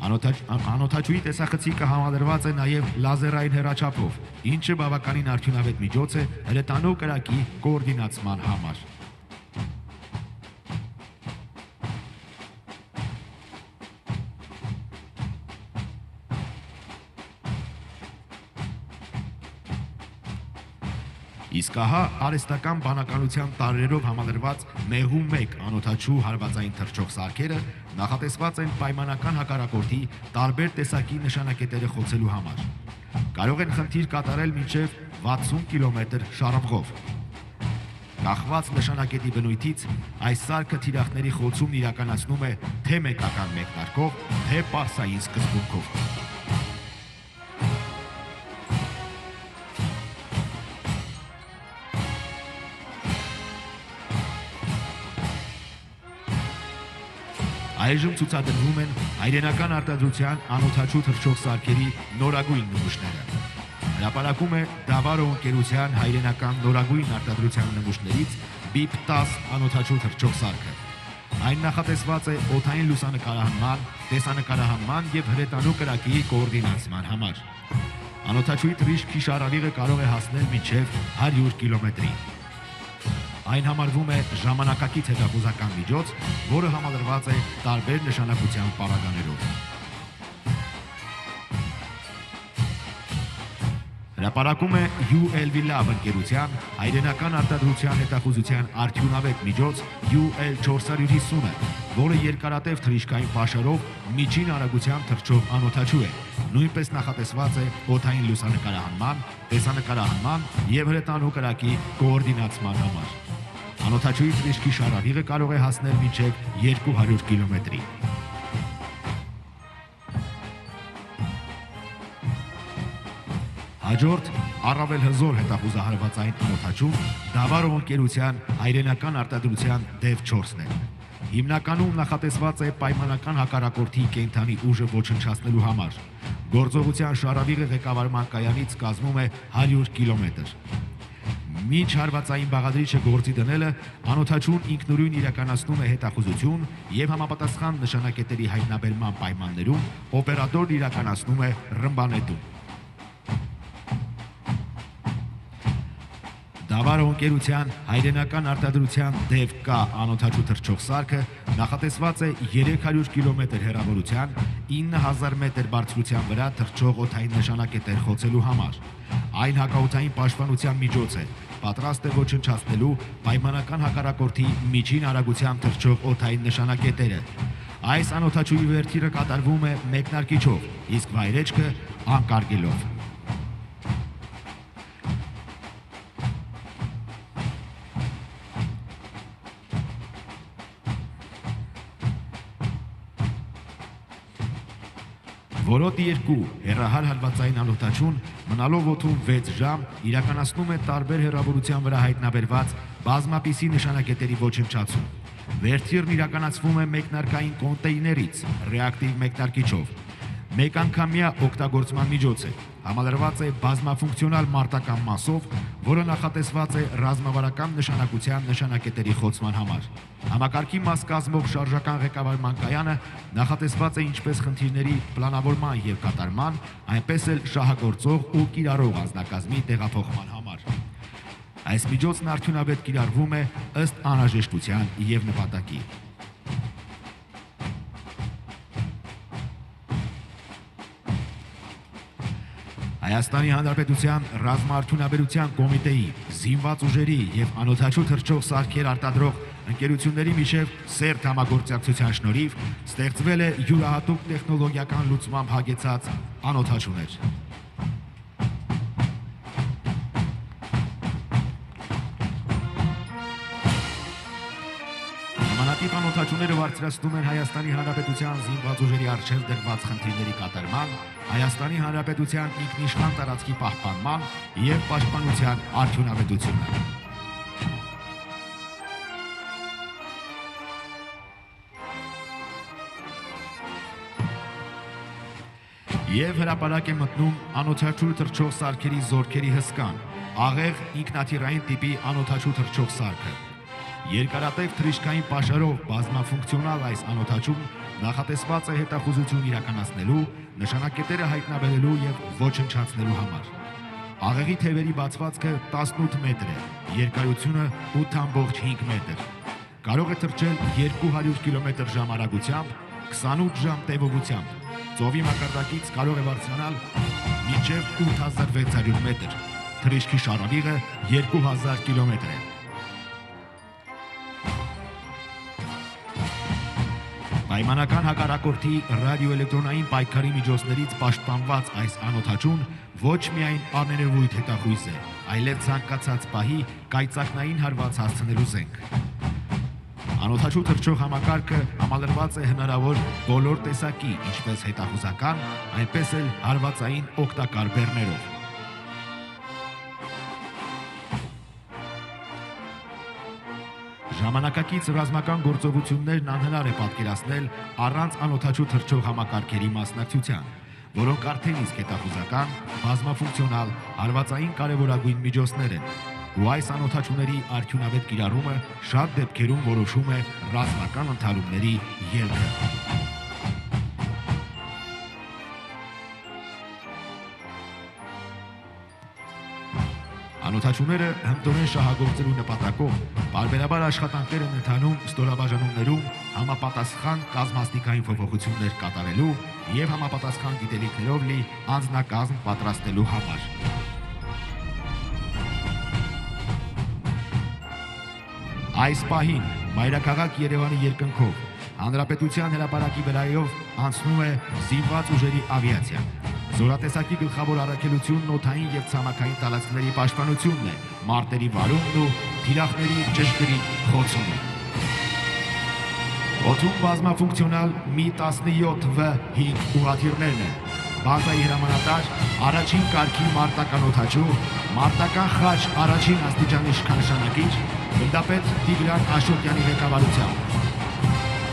Անօթաչուի տեսախցիկը համադրված է նաեւ լազերային հեռաչափով, ինչը բավականին արդյունավետ միջոց է հրետանու կրակի կոորդինացման համար։ Իսկ ահա արհեստական բանականության տարրերով համադրված մեղու 1 անօթաչու հարվածային թռչող սարքերը նախատեսված են պայմանական հակառակորդի տարբեր տեսակի նշանակետերը խոցելու համար։ Կարող են խնդիր կատարել մինչև 60 կիլոմետր շարժվով։ Կախված նշանակետի բնույթից այս սարքը թիրախների խոցումն իրականացնում է թե մեկական մեկնարկով, թե պարսային սկզբունքով։ Այժմ ցուցադրվում են հայրենական արտադրության անօթաչու թռչող սարքերի նորագույն նմուշները։ Հրապարակում է Դավարո ընկերության հայրենական նորագույն արտադրության նմուշներից BIP 10 անօթաչու թռչող սարքը։ Այն նախատեսված է օդային լուսանկարահանման, տեսանկարահանման եւ հրետանու կրակի կոորդինացման համար։ Անօթաչուի թռիչքի շարավիղը կարող է հասնել մինչև 100 կիլոմետրի։ Այն համարվում է ժամանակակից հետախուզական միջոց, որը համալրված է տարբեր նշանակության պարագաներով։ Հրապարակում է UL-Lab ընկերության հայրենական արտադրության հետախուզության արդյունավետ միջոց UL450-ը, որը երկարատև թռիչքային պաշարով միջին արագությամբ թռչող անօթաչու է, նույնպես նախատեսված է օդային լուսանկարահանման, տեսանկարահանման եւ հրետանու կրակի կոորդինացման համար։ Անօթաչուի թռիչքի շարավիղը կարող է հասնել մինչև 200 կիլոմետրի։ Հաջորդ առավել հզոր հետախուզահարվածային անօթաչուն Դավարո ընկերության հայրենական արտադրության DEV 4-ն է։ Հիմնականում նախատեսված է պայմանական հակառակորդի կենդանի ուժը ոչնչացնելու համար։ Գործողության շարավիղը ղեկավարման կայանից կազմում է 100 կիլոմետր։ Մինչ հարվածային բաղադրիչը գործի դնելը անօթաչուն ինքնուրույն իրականացնում է հետախուզություն եւ համապատասխան նշանակետերի հայտնաբերման պայմաններում օպերատորն իրականացնում է ռմբանետում։ Դավարո ընկերության հայրենական արտադրության DEV K անօթաչու թռչող սարքը նախատեսված է 300 կիլոմետր հեռավորության 9000 մետր բարձրության վրա թռչող օդային նշանակետեր խոցելու համար։ Այն հակաօդային պաշտպանության միջոց է, պատրաստ է ոչնչացնելու պայմանական հակառակորդի միջին արագությամբ թռչող օդային նշանակետերը։ Այս անօթաչուի վերթիրը կատարվում է մեկնարկիչով, իսկ վայրեջքը անկարգելով։ Որոտի 2 հեռահար հարվածային անօթաչուն մնալով օդում 6 ժամ իրականացնում է տարբեր հեռավորության վրա հայտնաբերված բազմապիսի նշանակետերի ոչնչացում։ Վերթիրն իրականացվում է մեկնարկային կոնտեյներից ռեակտիվ մեկնարկիչով։ մեկանգամյա օգտագործման միջոց է։ Համալրված է բազմաֆունկցիոնալ մարտական մասով, որը նախատեսված է ռազմավարական նշանակության նշանակետերի խոցման համար։ Համակարգի մաս կազմող շարժական ղեկավարման կայանը նախատեսված է ինչպես խնդիրների պլանավորման եւ կատարման, այնպես էլ շահագործող ու կիրառող անձնակազմի տեղափոխման համար։ Այս միջոցն արդյունավետ կիրառվում է ըստ անհրաժեշտության եւ նպատակի։ Հայաստանի Հանրապետության ռազմաարդյունաբերության կոմիտեի, զինված ուժերի եւ անօդաչու թռչող սարքեր արտադրող ընկերությունների միջև սերտ համագործակցության շնորհիվ ստեղծվել է յուրահատուկ տեխնոլոգիական լուծմամբ հագեցած անօդաչուներ։ Նմանատիպ անօդաչուները բարձրացնում են Հայաստանի Հանրապետության զինված ուժերի առջև դրված խնդիրների կատարման, Հայաստանի Հանրապետության ինքնիշխան տարածքի պահպանման եւ պաշտպանության արդյունավետությունը։ Եվ հրապարակ է մտնում անօդաչու թռչող սարքերի զորքերի հսկան, աղեղ ինքնաթիռային տիպի անօդաչու թռչող սարքը։ Երկարատև թռիչքային պաշարով բազմաֆունկցիոնալ այս անօդաչուն նախատեսված է հետախուզություն իրականացնելու, նշանակետերը հայտնաբերելու եւ ոչնչացնելու համար։ Աղեղի թևերի բացվածքը 18 մետր է, երկարությունը 8.5 մետր։ Կարող է թռչել 200 կմ/ժ արագությամբ, 28 ժամ տևողությամբ։ Ծովի մակարդակից կարող է բարձրանալ մինչև 8600 մետր։ Թռիչքի շարավիղը 2000 կիլոմետր է։ Պայմանական հակառակորդի ռադիոէլեկտրոնային պայքարի միջոցներից պաշտպանված այս անօդաչուն ոչ միայն աններևույթ հետախույզ է, այլև ցանկացած պահի կայծակնային հարված հասցնելու զենք։ Անօդաչու թռչող համակարգը համալրված է հնարավոր բոլոր տեսակի, ինչպես հետախուզական, այնպես էլ հարվածային օգտակար բեռներով։ Ժամանակակից ռազմական գործողություններն անհնար է պատկերացնել առանց անօդաչու թռչող համակարգերի մասնակցության, որոնք արդեն իսկ հետախուզական, բազմաֆունկցիոնալ, հարվածային կարևորագույն միջոցներ են, ու այս անօդաչուների արդյունավետ կիրառումը շատ դեպքերում որոշում է ռազմական ընթացումների ելքը։ Անօդաչուները հմտորեն շահագործելու նպատակով բարբերաբար աշխատանքներ են ընթանում ստորաբաժանումներում համապատասխան կազմաստիկային փոփոխություններ կատարելու եւ համապատասխան գիտելիքներով լի անձնակազմ պատրաստելու համար։ Այս պահին մայրաքաղաք Երևանի երկնքով Հանրապետության հրապարակի վրայով անցնում է զինված ուժերի ավիացիա։ Զորատեսակի գլխավոր առաքելությունն օդային եւ ցամաքային տարածքների պաշտպանությունն է, մարտերի վարումն ու թիրախների ճշգրիտ խոցումը։ Օդում բազմաֆունկցիոնալ Mi-17V5 ուղղաթիռներն են, բազայի հրամանատար, առաջին կարգի մարտական օդաչու, մարտական խաչ առաջին աստիճանի իշխանանշանակիչ, գնդապետ Տիգրան Աշոտյանի ղեկավարությամբ։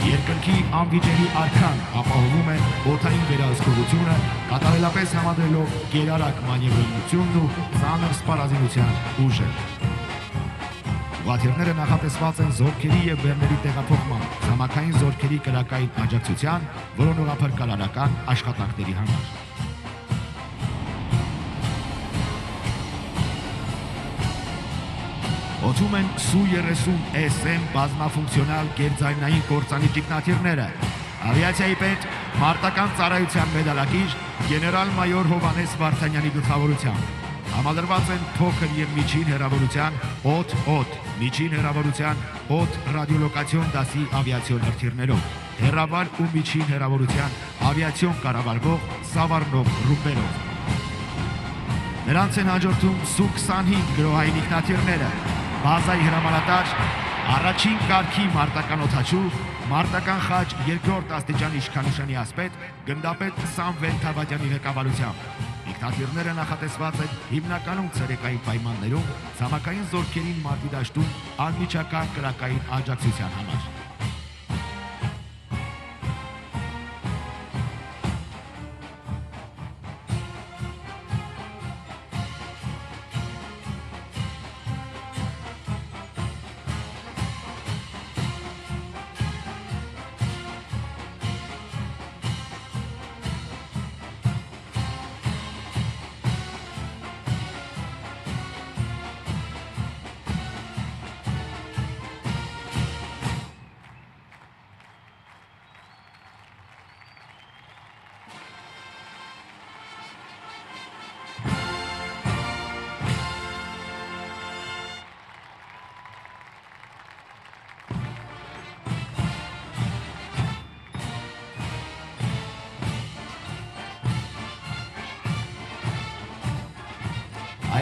Երկնքի անվիճելի արքան ապահովում է օդային վերահսկողությունը, կատարելապես համադրելով գերարագ մանևրությունն ու ծանր սպառազինության ուժը։ Ուղղաթիռները նախատեսված են զորքերի եւ բեռների տեղափոխման, ցամաքային զորքերի կրակային աջակցության, որոնողափր կառավարական աշխատանքների համար։ Օդում են Su-30 SM բազմաֆունկցիոնալ գերձայնային կործանի ճիկնաթիռները։ Ավիացիայի պետ մարտական ծառայության մեդալակիր գեներալ-մայոր Հովհաննես Վարդանյանի գլխավորությամբ։ Համալրված են փոքր եւ միջին հեռավորության օդ, միջին հեռավորության օդ ռադիոլոկացիոն դասի ավիացիոն հրթիռներով, հեռավար ու միջին հեռավորության ավիացիոն կառավարվող Սավառնով ռումբերով։ Նրանց են հաջորդում Su-25 գրոհային ինքնաթիռները, բազայի հրամանատար, առաջին կարգի մարտական օդաչու, մարտական խաչ երկրորդ աստիճանի իշխանուշանի ասպետ, գնդապետ Սամվել Թավադյանի ղեկավարությամբ։ Ինքնաթիռները նախատեսված են հիմնականում ցերեկային պայմաններում ցամաքային զորքերին մարտի դաշտում անմիջական կրակային աջակցության համար։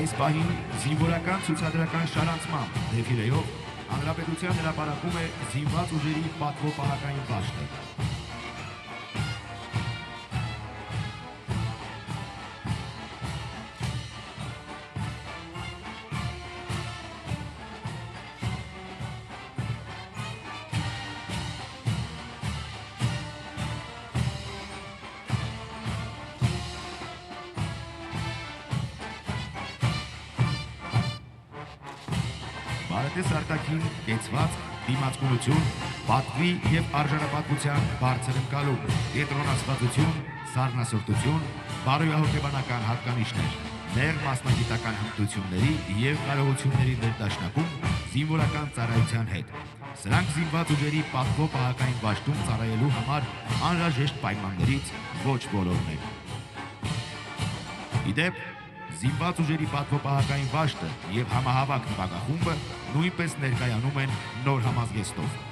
Այս պահին զինվորական ցուցադրական շարանցմամբ դեֆիլեով հանրապետության հրապարակում է զինված ուժերի պատվո-պահակային պաշտը։ Բարետես արտաքին կեցված դիմացկունություն, պատվի և արժանապատվության բարձր ընկալում, կենտրոնացվածություն, սառնասրտություն, բարոյահոգեբանական հատկանիշներ, նեղ մասնագիտական հմտությունների և կարողությունների ներդաշնակում զինվորական ծառայության հետ։ Սրանք զինված ուժերի պատվո-պահակային պաշտում ծառայելու համար անհրաժեշտ պայմաններից ոչ բոլորն են։ Իդեպ, զինված ուժերի պատվո-պահակային պաշտը և համահավաք նվագախումբը նույնպես ներկայանում են նոր համազգեստով։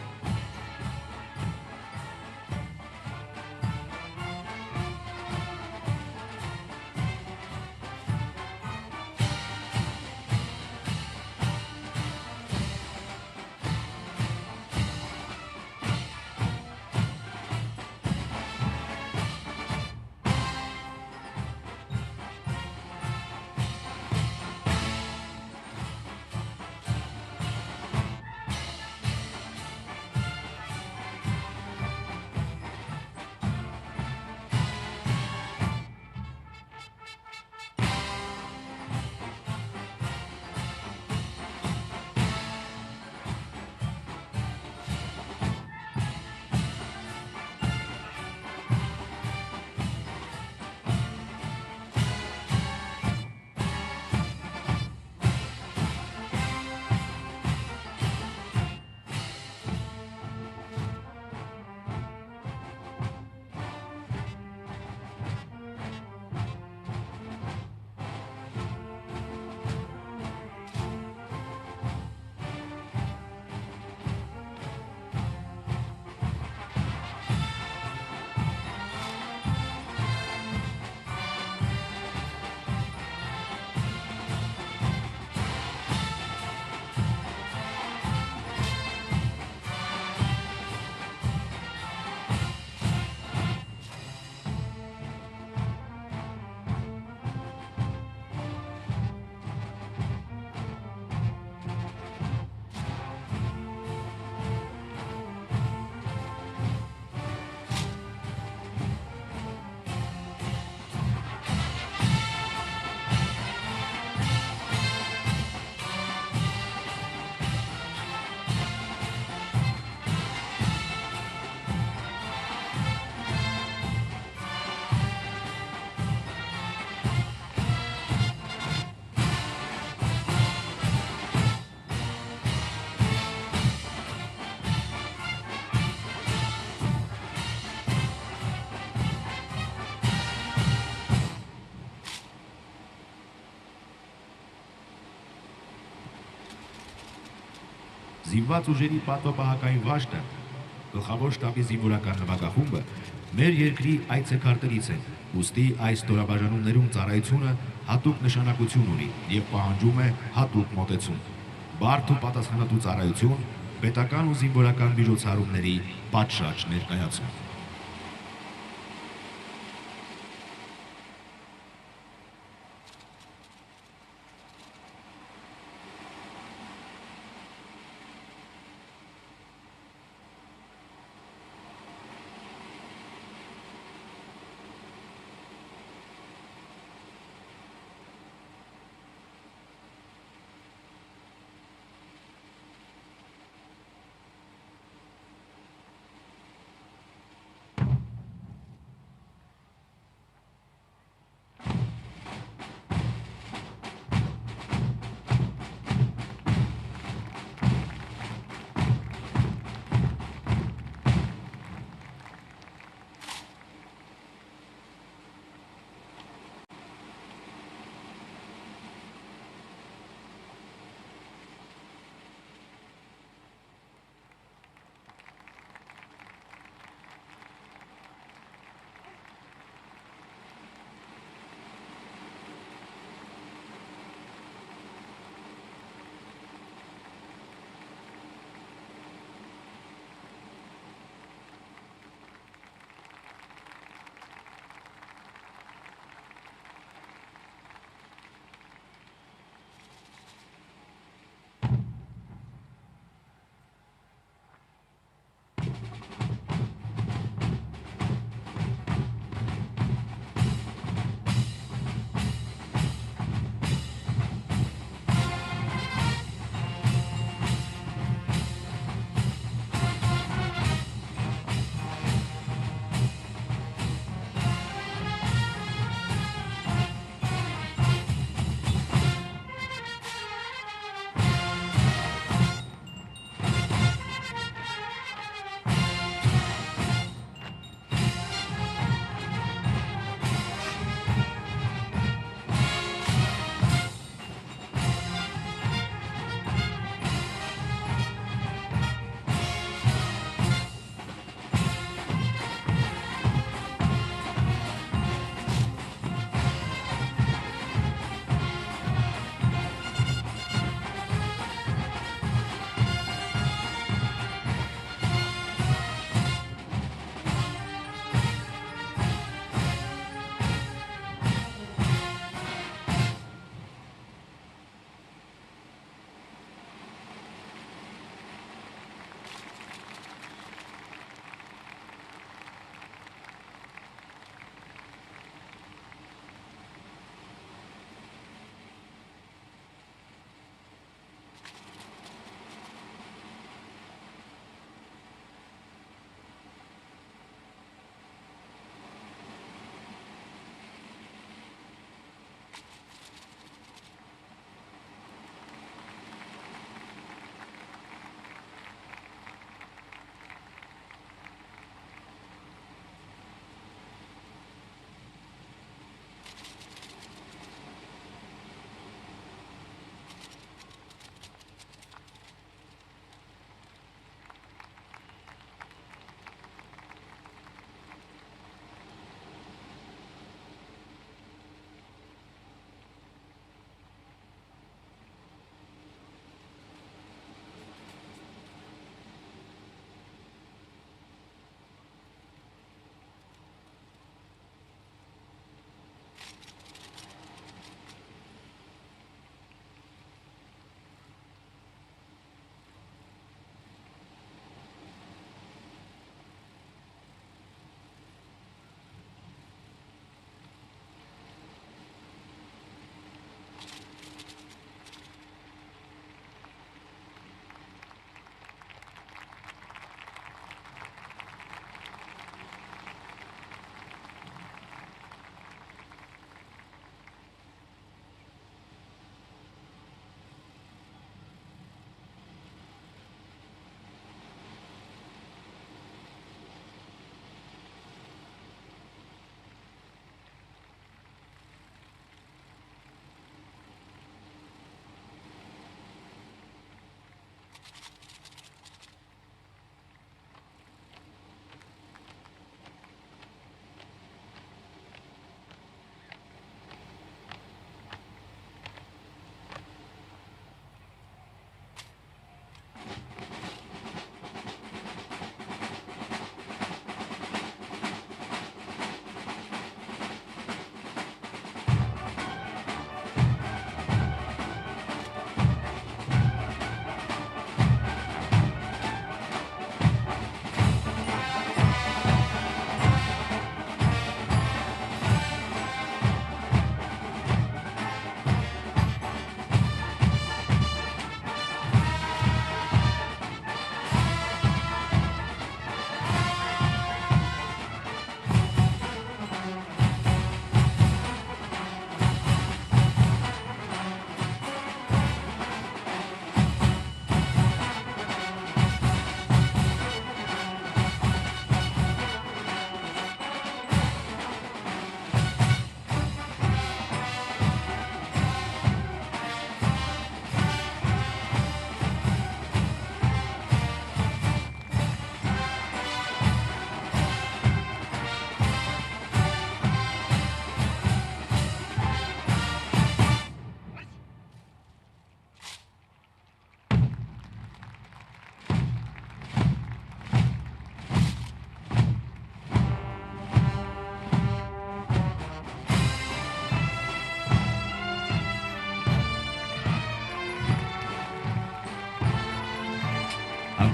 Զինված ուժերի պատվո-պահակային պաշտը, գլխավոր շտաբի զինվորական նվագախումբը մեր երկրի այցեքարտերից են, ուստի այս ստորաբաժանումներում ծառայությունը հատուկ նշանակություն ունի և պահանջում է հատուկ մոտեցում, բարդ ու պատասխանատու ծառայություն, պետական ու զինվորական միջոցառումների պատշաճ ներկայացում։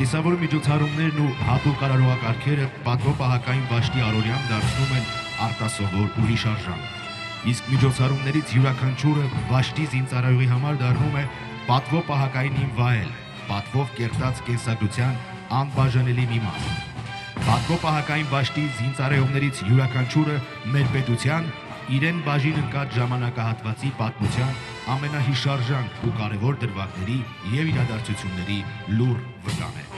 Կենսավոր միջոցառումներն ու հատուկ կարողակարգերը պատվո-պահակային վաշտի առօրյան դարձնում են արտասովոր ու հիշարժան։ Իսկ միջոցառումներից յուրաքանչյուրը վաշտի զինծառայողի համար դառնում է պատվո-պահակայինին վայել, պատվով կերտած կենսագրության անբաժանելի մի մաս։ Պատվո-պահակային վաշտի զինծառայողներից յուրաքանչյուրը մեր պետության իրեն բաժին ընկած ժամանակահատվածի պատմության ամենահիշարժան ու կարևոր դրվագների եւ իրադարձությունների լուռ վկան է։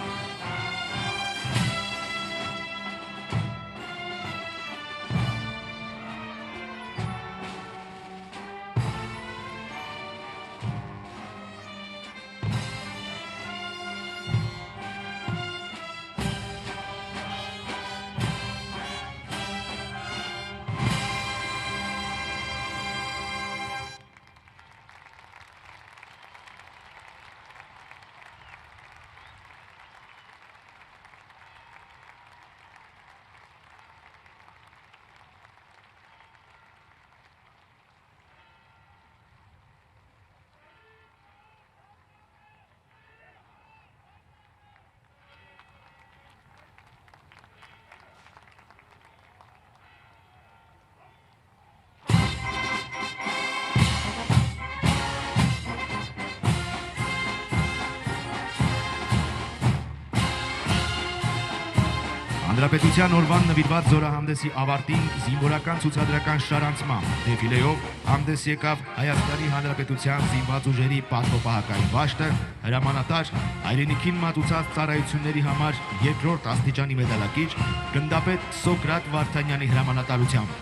Հանրապետության օրվան նվիրված զորահանդեսի ավարտին զինվորական ցուցադրական շարանցմամբ դեֆիլեով հանդես եկավ Հայաստանի Հանրապետության զինված ուժերի պատվո-պահակային վաշտը, հրամանատար, հայրենիքին մատուցած ծառայությունների համար երկրորդ աստիճանի մեդալակիչ գնդապետ Սոկրատ Վարդանյանի հրամանատարությամբ։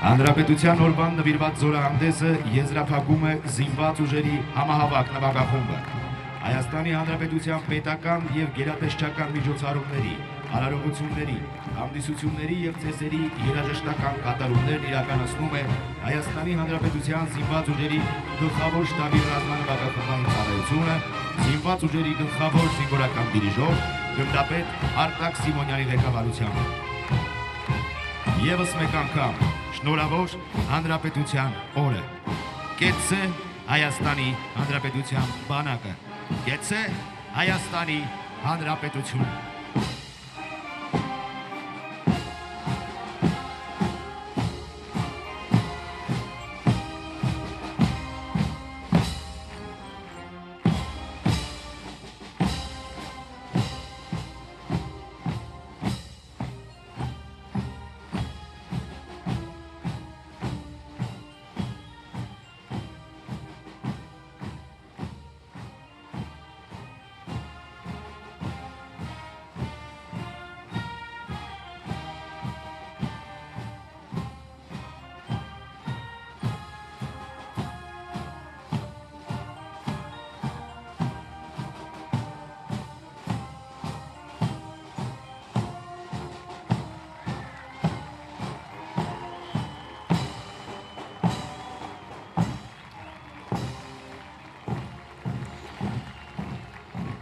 Հանրապետության օրվան նվիրված զորահանդեսը եզրափակում է զինված ուժերի համահավաք նվագախումբը։ Հայաստանի Հանրապետության պետական եւ գերատեսչական միջոցառումների, արարողությունների, հանդիսությունների եւ ծեսերի երաժշտական կատարումներն իրականացնում է Հայաստանի Հանրապետության զինված ուժերի գլխավոր շտաբի ռազմանվագախմբային ծառայությունը, զինված ուժերի գլխավոր զինվորական դիրիժոր գնդապետ Արտակ Սիմոնյանի ղեկավարությամբ։ Եվս մեկ անգամ շնորհավոր Հանրապետության օրը։ Կեցցե Հայաստանի Հանրապետության բանակը։ Կեցցե Հայաստանի Հանրապետությունը։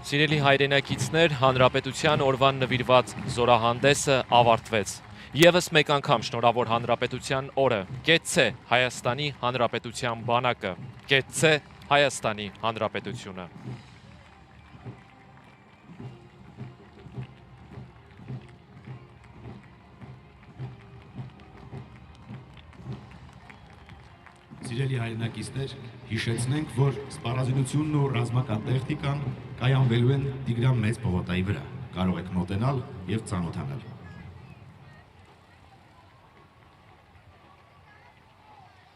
Սիրելի հայրենակիցներ, Հանրապետության օրվան նվիրված զորահանդեսը ավարտվեց։ Եվս մեկ անգամ շնորհավոր Հանրապետության օրը։ Կեցցե Հայաստանի Հանրապետության բանակը։ Կեցցե Հայաստանի Հանրապետությունը։ Սիրելի հայրենակիցներ, հիշեցնենք, որ սպառազինությունն ու ռազմական տեխնիկան կայանվելու են Տիգրան Մեծ պողոտայի վրա։ Կարող եք մոտենալ եւ ծանոթանալ։